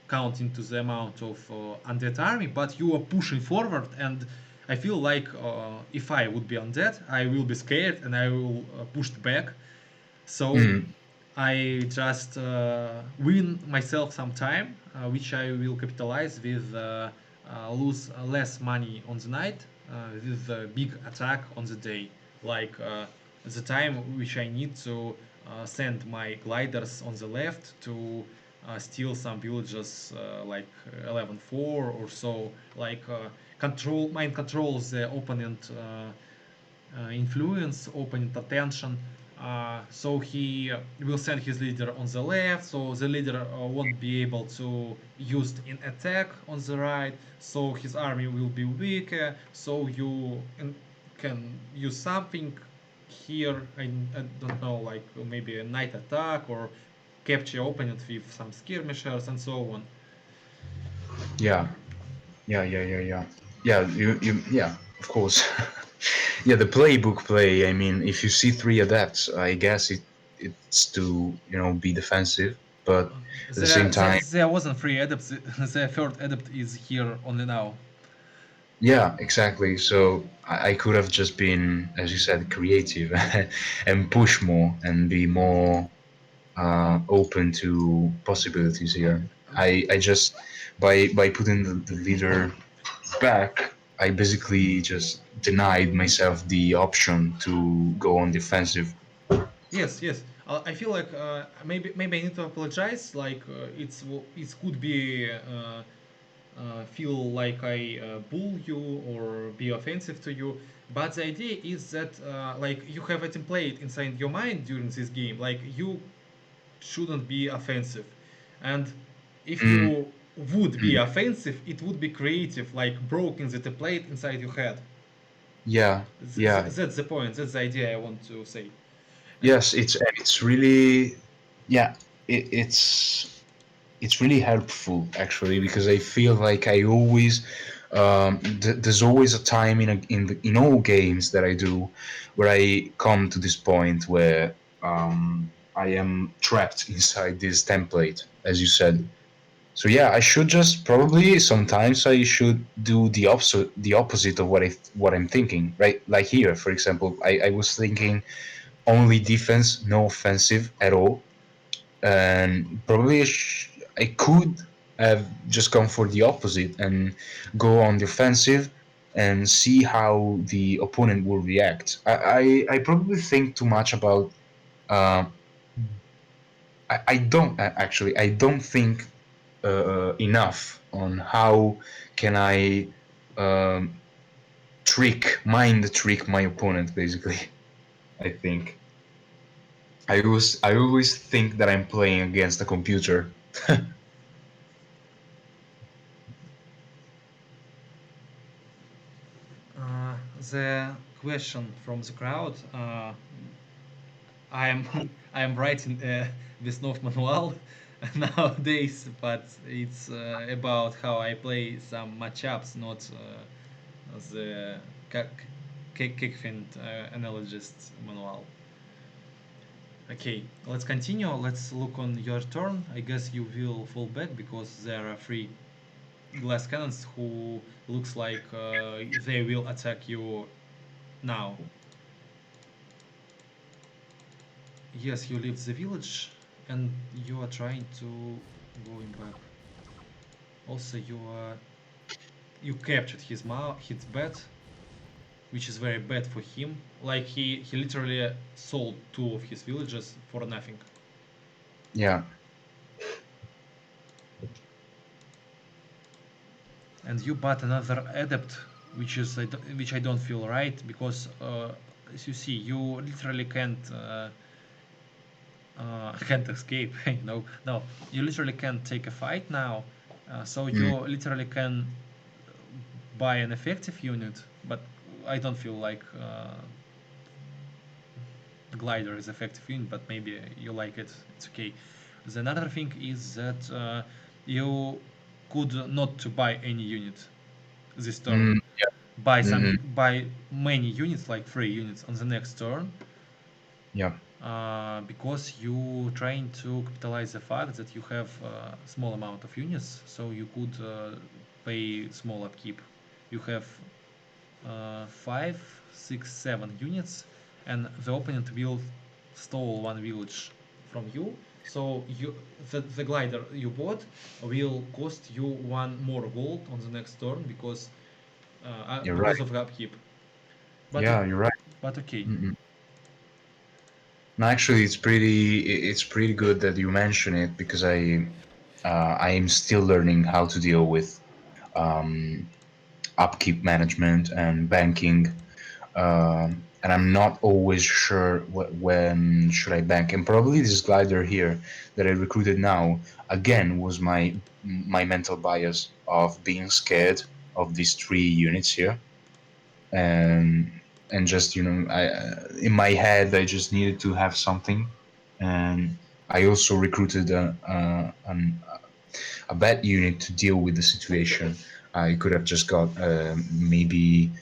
counting to the amount of undead army, but you are pushing forward, and I feel like if I would be undead, I will be scared and I will push back. So Mm, I just win myself some time, which I will capitalize with lose less money on the night with a big attack on the day, like the time which I need to send my gliders on the left to steal some villages like 11-4 or so, like mind controls the opponent influence, opponent attention. So he will send his leader on the left, so the leader won't be able to use in attack on the right, so his army will be weaker, so you can use something here, I don't know, like maybe a night attack or capture opponent with some skirmishers and so on. Yeah, yeah. Yeah, yeah, of course. Yeah, the playbook play. I mean, if you see three adepts, I guess it's to be defensive, but at the same time, There wasn't three adepts. The third adept is here only now. yeah, exactly. So I could have just been, as you said, creative and push more and be more open to possibilities here. I just by putting the leader back, I basically just denied myself the option to go on defensive. Yes, yes. I feel like maybe I need to apologize. Like it could be feel like I bull you or be offensive to you. But the idea is that like you have it played inside your mind during this game. Like you shouldn't be offensive, and if Mm, you would be mm, offensive, it would be creative, like broken the template inside your head. yeah, yeah, That's the point. That's the idea I want to say. And yes. It's really, yeah. It's really helpful actually because I feel like I always there's always a time in all games that I do where I come to this point where I am trapped inside this template, as you said. So yeah, I should just probably sometimes I should do the opposite of what I'm thinking, right? Like here, for example, I was thinking only defense, no offensive at all, and probably I could have just gone for the opposite and go on the offensive and see how the opponent will react. I probably think too much about. Uh, I don't actually. I don't think enough on how can I um, mind trick my opponent. Basically, I think I always think that I'm playing against a computer. the question from the crowd, I am I am writing this North manual nowadays, but it's about how I play some matchups, not the Kickfind analogist manual. Okay, let's continue. Let's look on your turn. I guess you will fall back because there are three glass cannons who looks like they will attack you now. Yes, you leave the village and you are trying to going back. Also, you captured his bet, which is very bad for him. Like he literally sold two of his villages for nothing. Yeah. And you bought another adept, which I don't feel right because as you see, you literally can't escape. No, you literally can't take a fight now. So you Mm, literally can buy an effective unit, but I don't feel like glider is effective unit, but maybe you like it. It's okay. The another thing is that you could not to buy any unit this turn. mm, mm, Buy many units, like 3 units on the next turn, yeah. because you trying to capitalize the fact that you have a small amount of units, so you could pay small upkeep. You have 5, 6, 7 units, and the opponent will stole one village from you. So the glider you bought will cost you one more gold on the next turn You're because right. of upkeep. But Yeah, you're right. but okay. Mm-mm. No, actually, it's pretty good that you mention it because I am still learning how to deal with um, upkeep management and banking, and I'm not always sure when should I bank. And probably this glider here that I recruited now again was my mental bias of being scared of these three units here, and just in my head I just needed to have something, and I also recruited a bad unit to deal with the situation. I could have just got maybe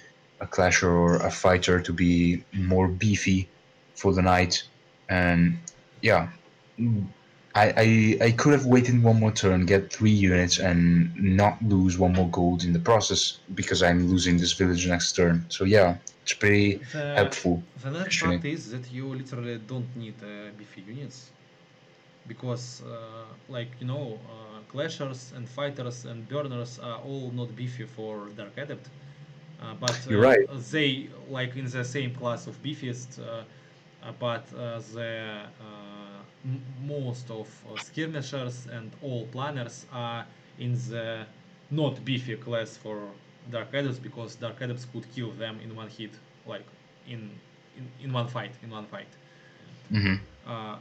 a clasher or a fighter to be more beefy for the night, and yeah, I could have waited one more turn, get three units, and not lose one more gold in the process because I'm losing this village next turn. So yeah, it's pretty The helpful. the other Mention fact it. is that you literally don't need beefy units because like clashers and fighters and burners are all not beefy for Dark Adept. But You're right. they like in the same class of beefiest, but the most of skirmishers and all planners are in the not beefy class for Dark Adepts because Dark Adepts could kill them in one hit, like in in one fight. In one fight. Hmm. Uh,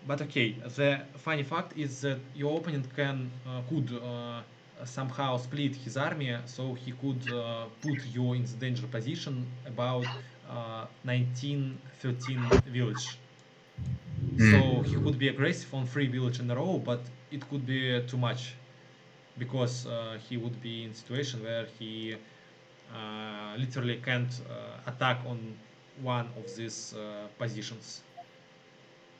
but okay, the funny fact is that your opponent could somehow split his army, so he could put you in the danger position about 1913 village. So he Mm. could be aggressive on three village in a row, but it could be too much because he would be in a situation where he literally can't attack on one of these positions.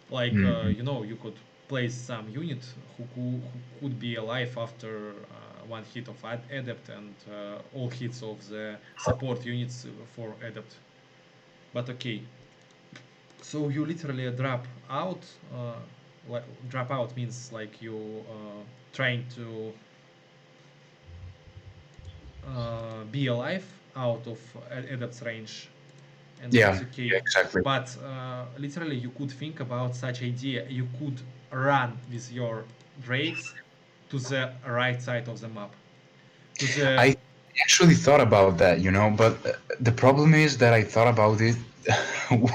Like Mm. you could place some unit who could be alive after one hit of adept and all hits of the support units for adept. But okay, so you literally drop out. Like drop out means like you trying to be alive out of adept's range, and it's Yeah. okay. Yeah. Exactly. But literally, you could think about such idea. You could run with your drakes to the right side of the map. To the I actually thought about that, but the problem is that I thought about it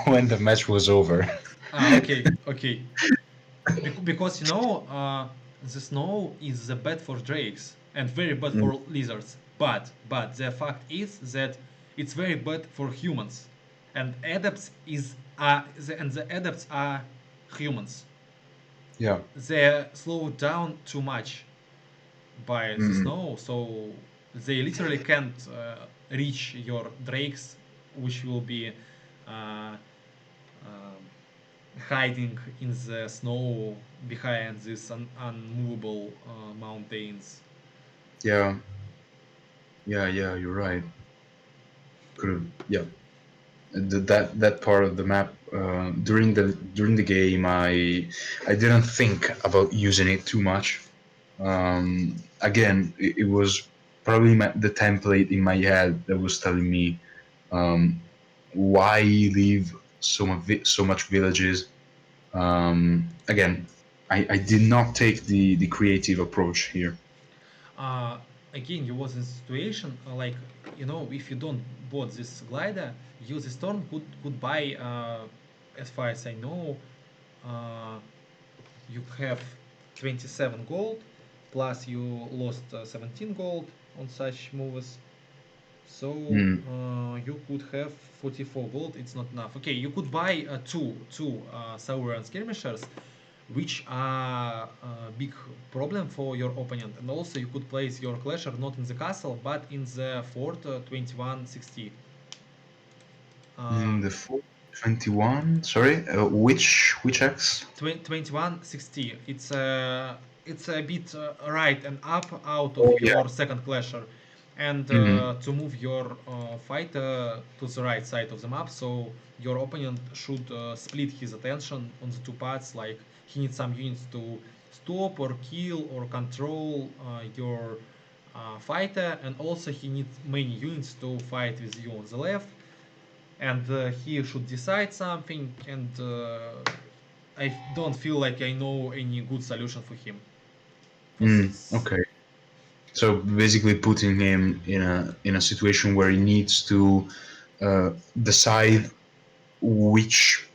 when the match was over. okay, okay. Because the snow is the bad for drakes and very bad Mm. for lizards. But the fact is that it's very bad for humans, and the adepts are humans. Yeah. They slow down too much by the Mm. snow, so they literally can't reach your drakes, which will be uh, hiding in the snow behind these unmovable mountains. Yeah. Yeah. Yeah. You're right. Could have. Yeah. That part of the map during the game, I didn't think about using it too much. Again, it was probably the template in my head that was telling me um, why leave so much villages. Again, I did not take the creative approach here. Uh, Again, you was in situation if you don't bought this glider, you this turn could buy as far as I know, uh, you have 27 gold plus you lost 17 gold on such moves. So Mm, you could have 44 gold. It's not enough. Okay, you could buy two Sauron skirmishers, which are a big problem for your opponent. And also you could place your clasher not in the castle but in the fort 2160. Uh, the 21. Sorry, which X? 2160. It's a bit right and up out of Oh yeah. your second clasher, and Hmm. to move your fighter to the right side of the map, so your opponent should split his attention on the two parts. Like he needs some units to stop or kill or control your fighter, and also he needs many units to fight with you on the left, and he should decide something, and I don't feel like I know any good solution for him for this. Okay. So basically, putting him in a situation where he needs to decide which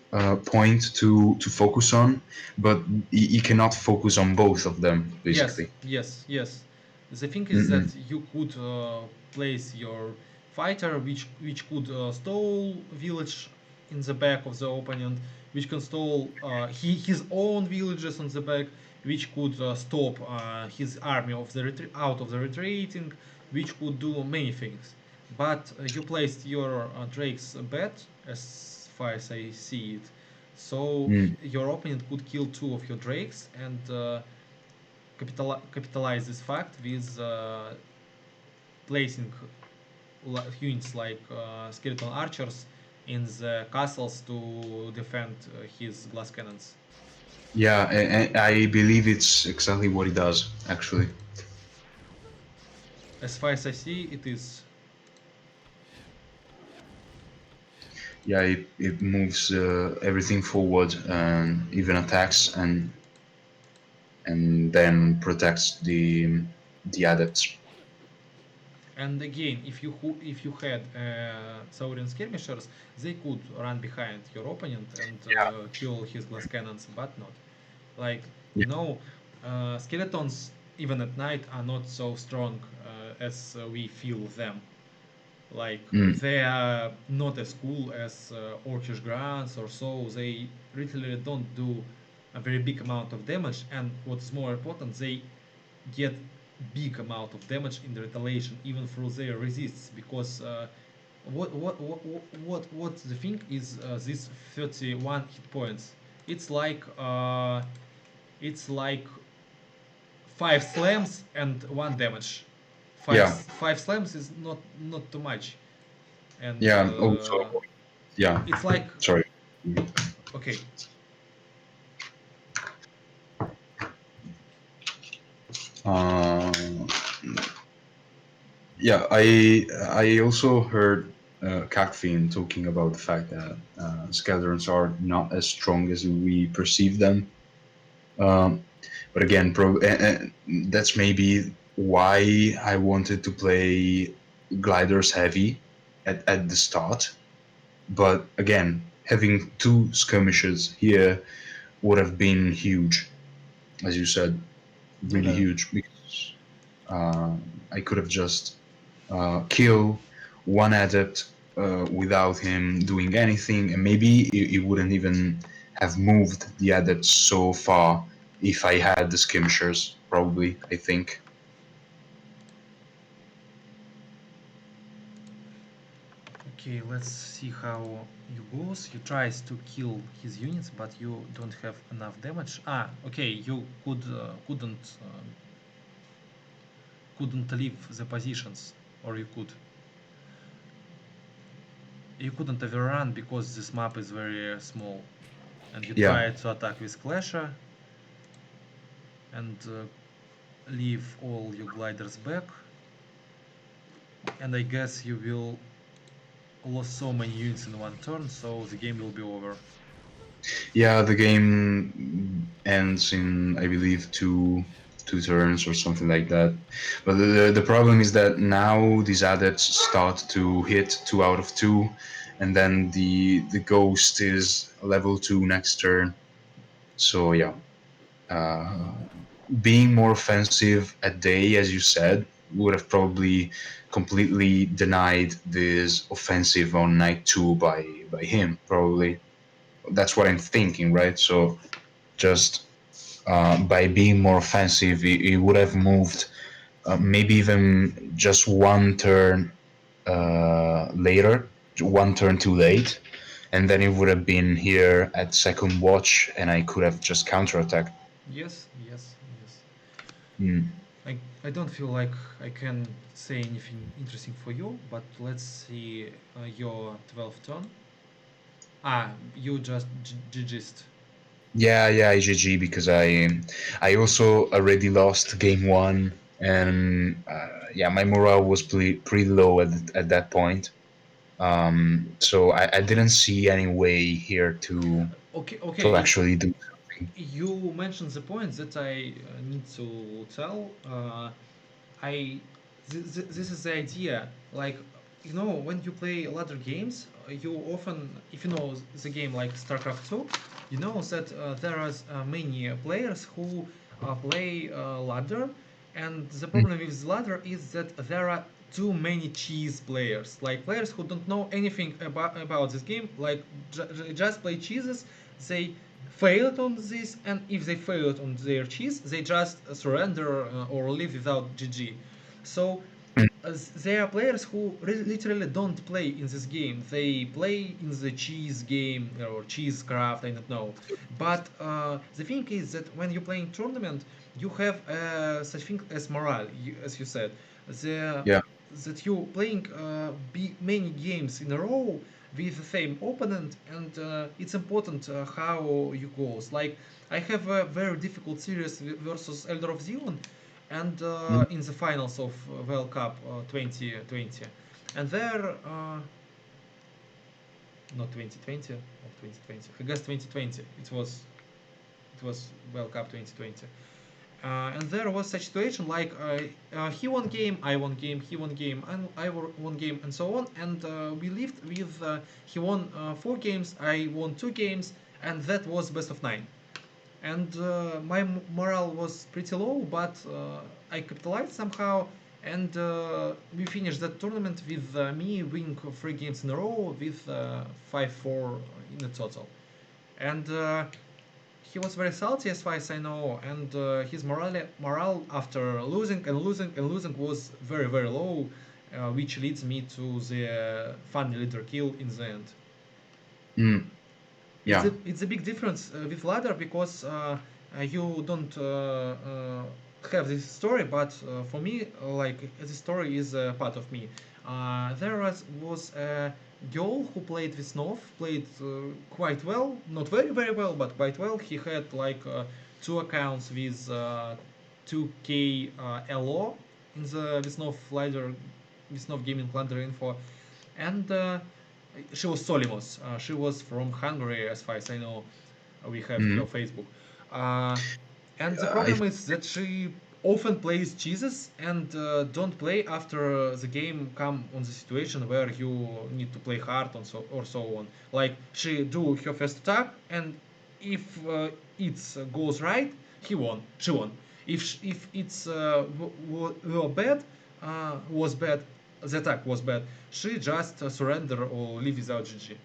point to focus on, but he cannot focus on both of them. Yes, Basically. yes, yes. The thing is that Mm-mm. you could place your fighter, which could stall village in the back of the opponent, which can stall his own villages on the back, which could stop his army of the out of the retreating, which could do many things. But you placed your Drake's bet, as far as I see it, so Mm. your opponent could kill two of your Drakes and capitalize this fact with placing units like skeleton archers in the castles to defend his glass cannons. Yeah, and I believe it's exactly what he does. Actually, As far as I see, it is. yeah, it moves everything forward and even attacks and then protects the adepts. And again, if you had Saurian skirmishers, they could run behind your opponent and Yeah, kill his glass cannons, but not. Like yeah. skeletons even at night are not so strong as we feel them. Like Mm. they are not as cool as orcish grants or so. They literally don't do a very big amount of damage, and what's more important, they get big amount of damage in the retaliation even through their resists, because what the thing is, this 31 hit points, it's like uh, it's like five slams and one damage. Yeah, Five slams is not too much, and yeah. Also, yeah. it's like, Sorry. okay, Uh, yeah, I also heard Cacfin talking about the fact that skeletons are not as strong as we perceive them. Um, but again, that's maybe why I wanted to play gliders heavy at the start. But again, having two skirmishes here would have been huge, as you said, really okay. huge, because I could have just kill one adept without him doing anything, and maybe he wouldn't even have moved the adepts so far if I had the skirmishers. Probably, I think. Okay, let's see how you goes. You tries to kill his units, but you don't have enough damage. Ah, okay, you couldn't leave the positions, or you couldn't overrun because this map is very small, and you Yeah, try to attack with Clasher and leave all your gliders back, and I guess you will lose so many units in one turn, so the game will be over. yeah. The game ends in, I believe, two turns or something like that. But the problem is that now these adepts start to hit 2 out of 2, and then the ghost is level 2 next turn. So yeah, uh, being more offensive at day, as you said, would have probably completely denied this offensive on night 2 by him. Probably that's what I'm thinking, right? So just by being more offensive, he would have moved maybe even just one turn later, one turn too late, and then it would have been here at second watch, and I could have just counterattacked. Yes, yes, yes. Mm. I don't feel like I can say anything interesting for you, but let's see your 12th turn. Ah, you just GG'd. Yeah, IGG, because I also already lost game one, and yeah, my morale was pretty low at that point. So I didn't see any way here Okay, to okay. actually do something. You mentioned the point that I need to tell. I this is the idea. Like, you know, when you play ladder games, you often, if you know the game like StarCraft 2, you know that there are many players who play ladder, and the Mm, problem with ladder is that there are too many cheese players, like players who don't know anything about this game, like just play cheeses. They failed on this, and if they failed on their cheese, they just surrender or leave without GG. So mm, there are players who literally don't play in this game. They play in the cheese game or cheese craft, I don't know. But the thing is that when you play in tournament, you have such thing as morale, as you said. The yeah. that you playing many games in a row with the same opponent, and it's important how you goes. Like, I have a very difficult series versus Elder of Zion, and Mm, in the finals of World Cup 2020, and there not 2020 or 2020, I guess 2020. It was World Cup 2020. And there was such situation like he won game, I won game, he won game, and I won game, and so on. And we lived with he won 4 games, I won 2 games, and that was best of 9. And my morale was pretty low, but I capitalized somehow, and we finished that tournament with me winning 3 games in a row with 5-4 in a total. And he was very salty as far as I know, and his morale after losing and losing and losing was very very low, which leads me to the funny leader kill in the end. mm, yeah. It's a big difference with ladder because you don't have this story, but for me, like, this story is a part of me. There was a girl who played with Snov, played quite well, not very very well, but quite well. He had like 2 accounts with 2k LO in the Visnov ladder, Visnov gaming ladder info, and she was Solimos. She was from Hungary, as far as I know. We have her Mm, Facebook. Uh, and the I problem is that she often plays cheeses and don't play after the game come on the situation where you need to play hard and so on. Like, she do her first attack, and if it goes right, he won. She won. If it's were bad, was bad, the attack was bad, she just surrender or leave without GG.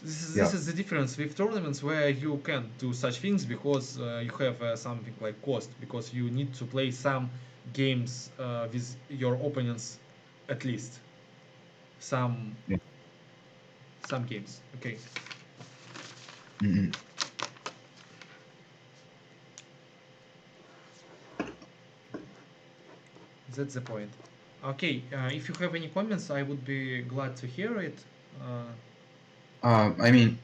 This yeah. is the difference with tournaments where you can't do such things because you have something like cost, because you need to play some games with your opponents, at least some Yeah. some games. Okay, Mm, that's the point. Okay, if you have any comments, I would be glad to hear it. Uh, I mean,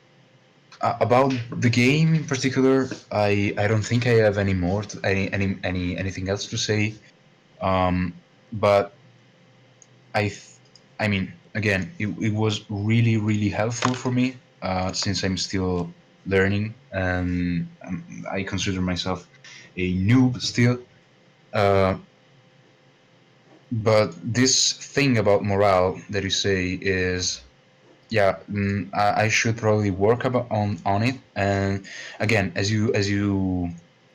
about the game in particular, I don't think I have any more anything else to say. But I th- I mean, again, it was really really helpful for me since I'm still learning, and I consider myself a noob still. Uh, but this thing about morale that you say is, yeah, I should probably work on it. And again, as you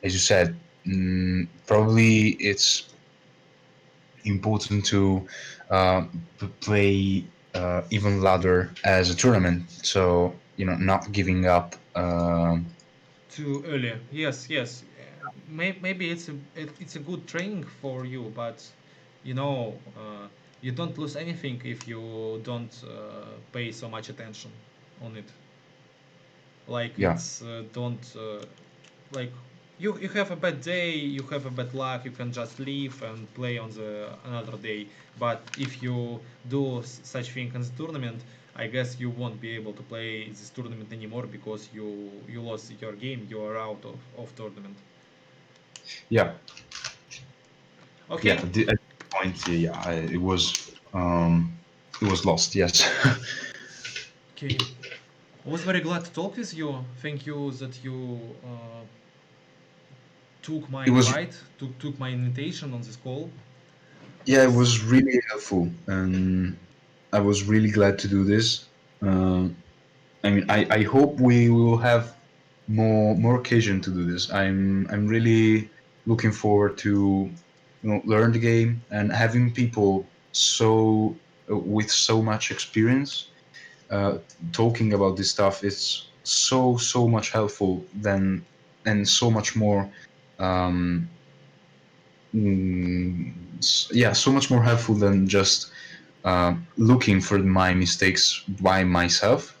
said, probably it's important to uh, play even ladder as a tournament. So not giving up. Too early. Yes, yes. Maybe it's a good training for you, but you know, you don't lose anything if you don't pay so much attention on it. Like, Yeah, it's don't like, you have a bad day, you have a bad luck, you can just leave and play on the another day. But if you do such thing in the tournament, I guess you won't be able to play this tournament anymore because you lost your game. You are out of tournament. Yeah, yeah. Okay. At this point, yeah, it was lost. Yes. Okay. I was very glad to talk with you. Thank you that you took my It was, invite, took my invitation on this call. yeah, it It's was really helpful, and I was really glad to do this. Um, I mean, I hope we will have more occasion to do this. I'm really looking forward to learn the game and having people with so much experience uh, talking about this stuff is so much helpful than and so much more um, yeah, so much more helpful than just looking for my mistakes by myself,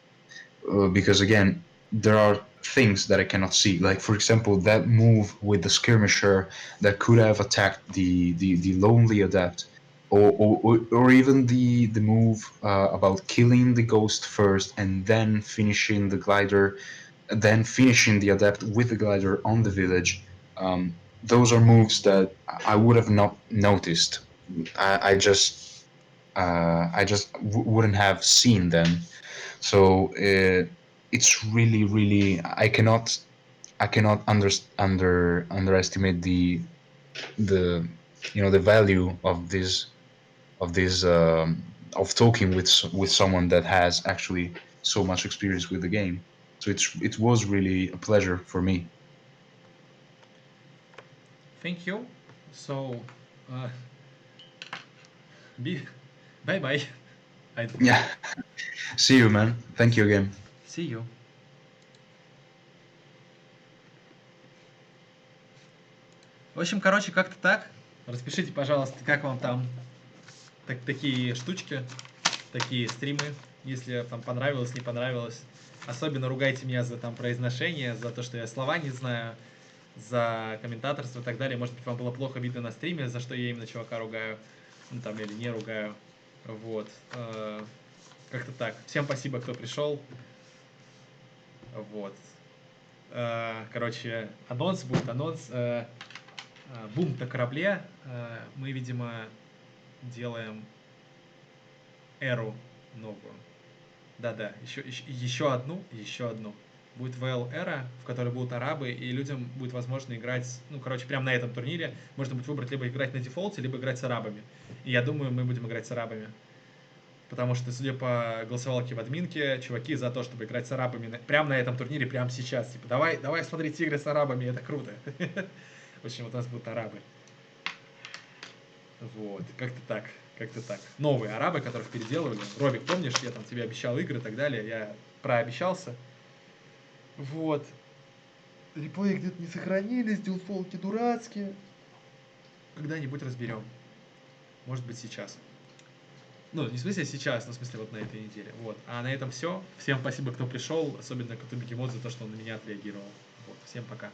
because again, there are things that I cannot see. Like for example, that move with the skirmisher that could have attacked the lonely adept, or even the move about killing the ghost first and then finishing the glider, then finishing the adept with the glider on the village. Those are moves that I would have not noticed. I just wouldn't have seen them. So it's really I cannot underestimate the the value of this of talking with someone that has actually so much experience with the game. So it was really a pleasure for me. Thank you. So, uh, be bye bye. I don't know. Yeah. See you, man. Thank you again. See you. В общем, короче, как-то так. Распишите, пожалуйста, как вам там такие штучки, такие стримы, если там понравилось, не понравилось. Особенно ругайте меня за там произношение, за то, что я слова не знаю, за комментаторство и так далее. Может быть, вам было плохо видно на стриме, за что я именно чувака ругаю, ну там, или не ругаю. Вот. Как-то так. Всем спасибо, кто пришел. Вот. Короче, анонс будет, анонс. Бум на корабле. Мы, видимо, делаем эру новую. Да-да, еще одну. Будет VL эра, в которой будут арабы, и людям будет возможно играть, ну, короче, прямо на этом турнире можно будет выбрать либо играть на дефолте, либо играть с арабами. И я думаю, мы будем играть с арабами. Потому что, судя по голосовалке в админке, чуваки за то, чтобы играть с арабами прямо на этом турнире, прямо сейчас. Типа, давай смотреть игры с арабами, это круто. В общем, вот у нас будут арабы. Вот, как-то так, как-то так. Новые арабы, которых переделывали. Робик, помнишь, я там тебе обещал игры и так далее, я прообещался. Вот. Реплеи где-то не сохранились, дилфолки дурацкие. Когда-нибудь разберем. Может быть, сейчас. Ну, не в смысле сейчас, но в смысле вот на этой неделе. Вот. А на этом все. Всем спасибо, кто пришел, особенно Коту Бегемот за то, что он на меня отреагировал. Вот. Всем пока.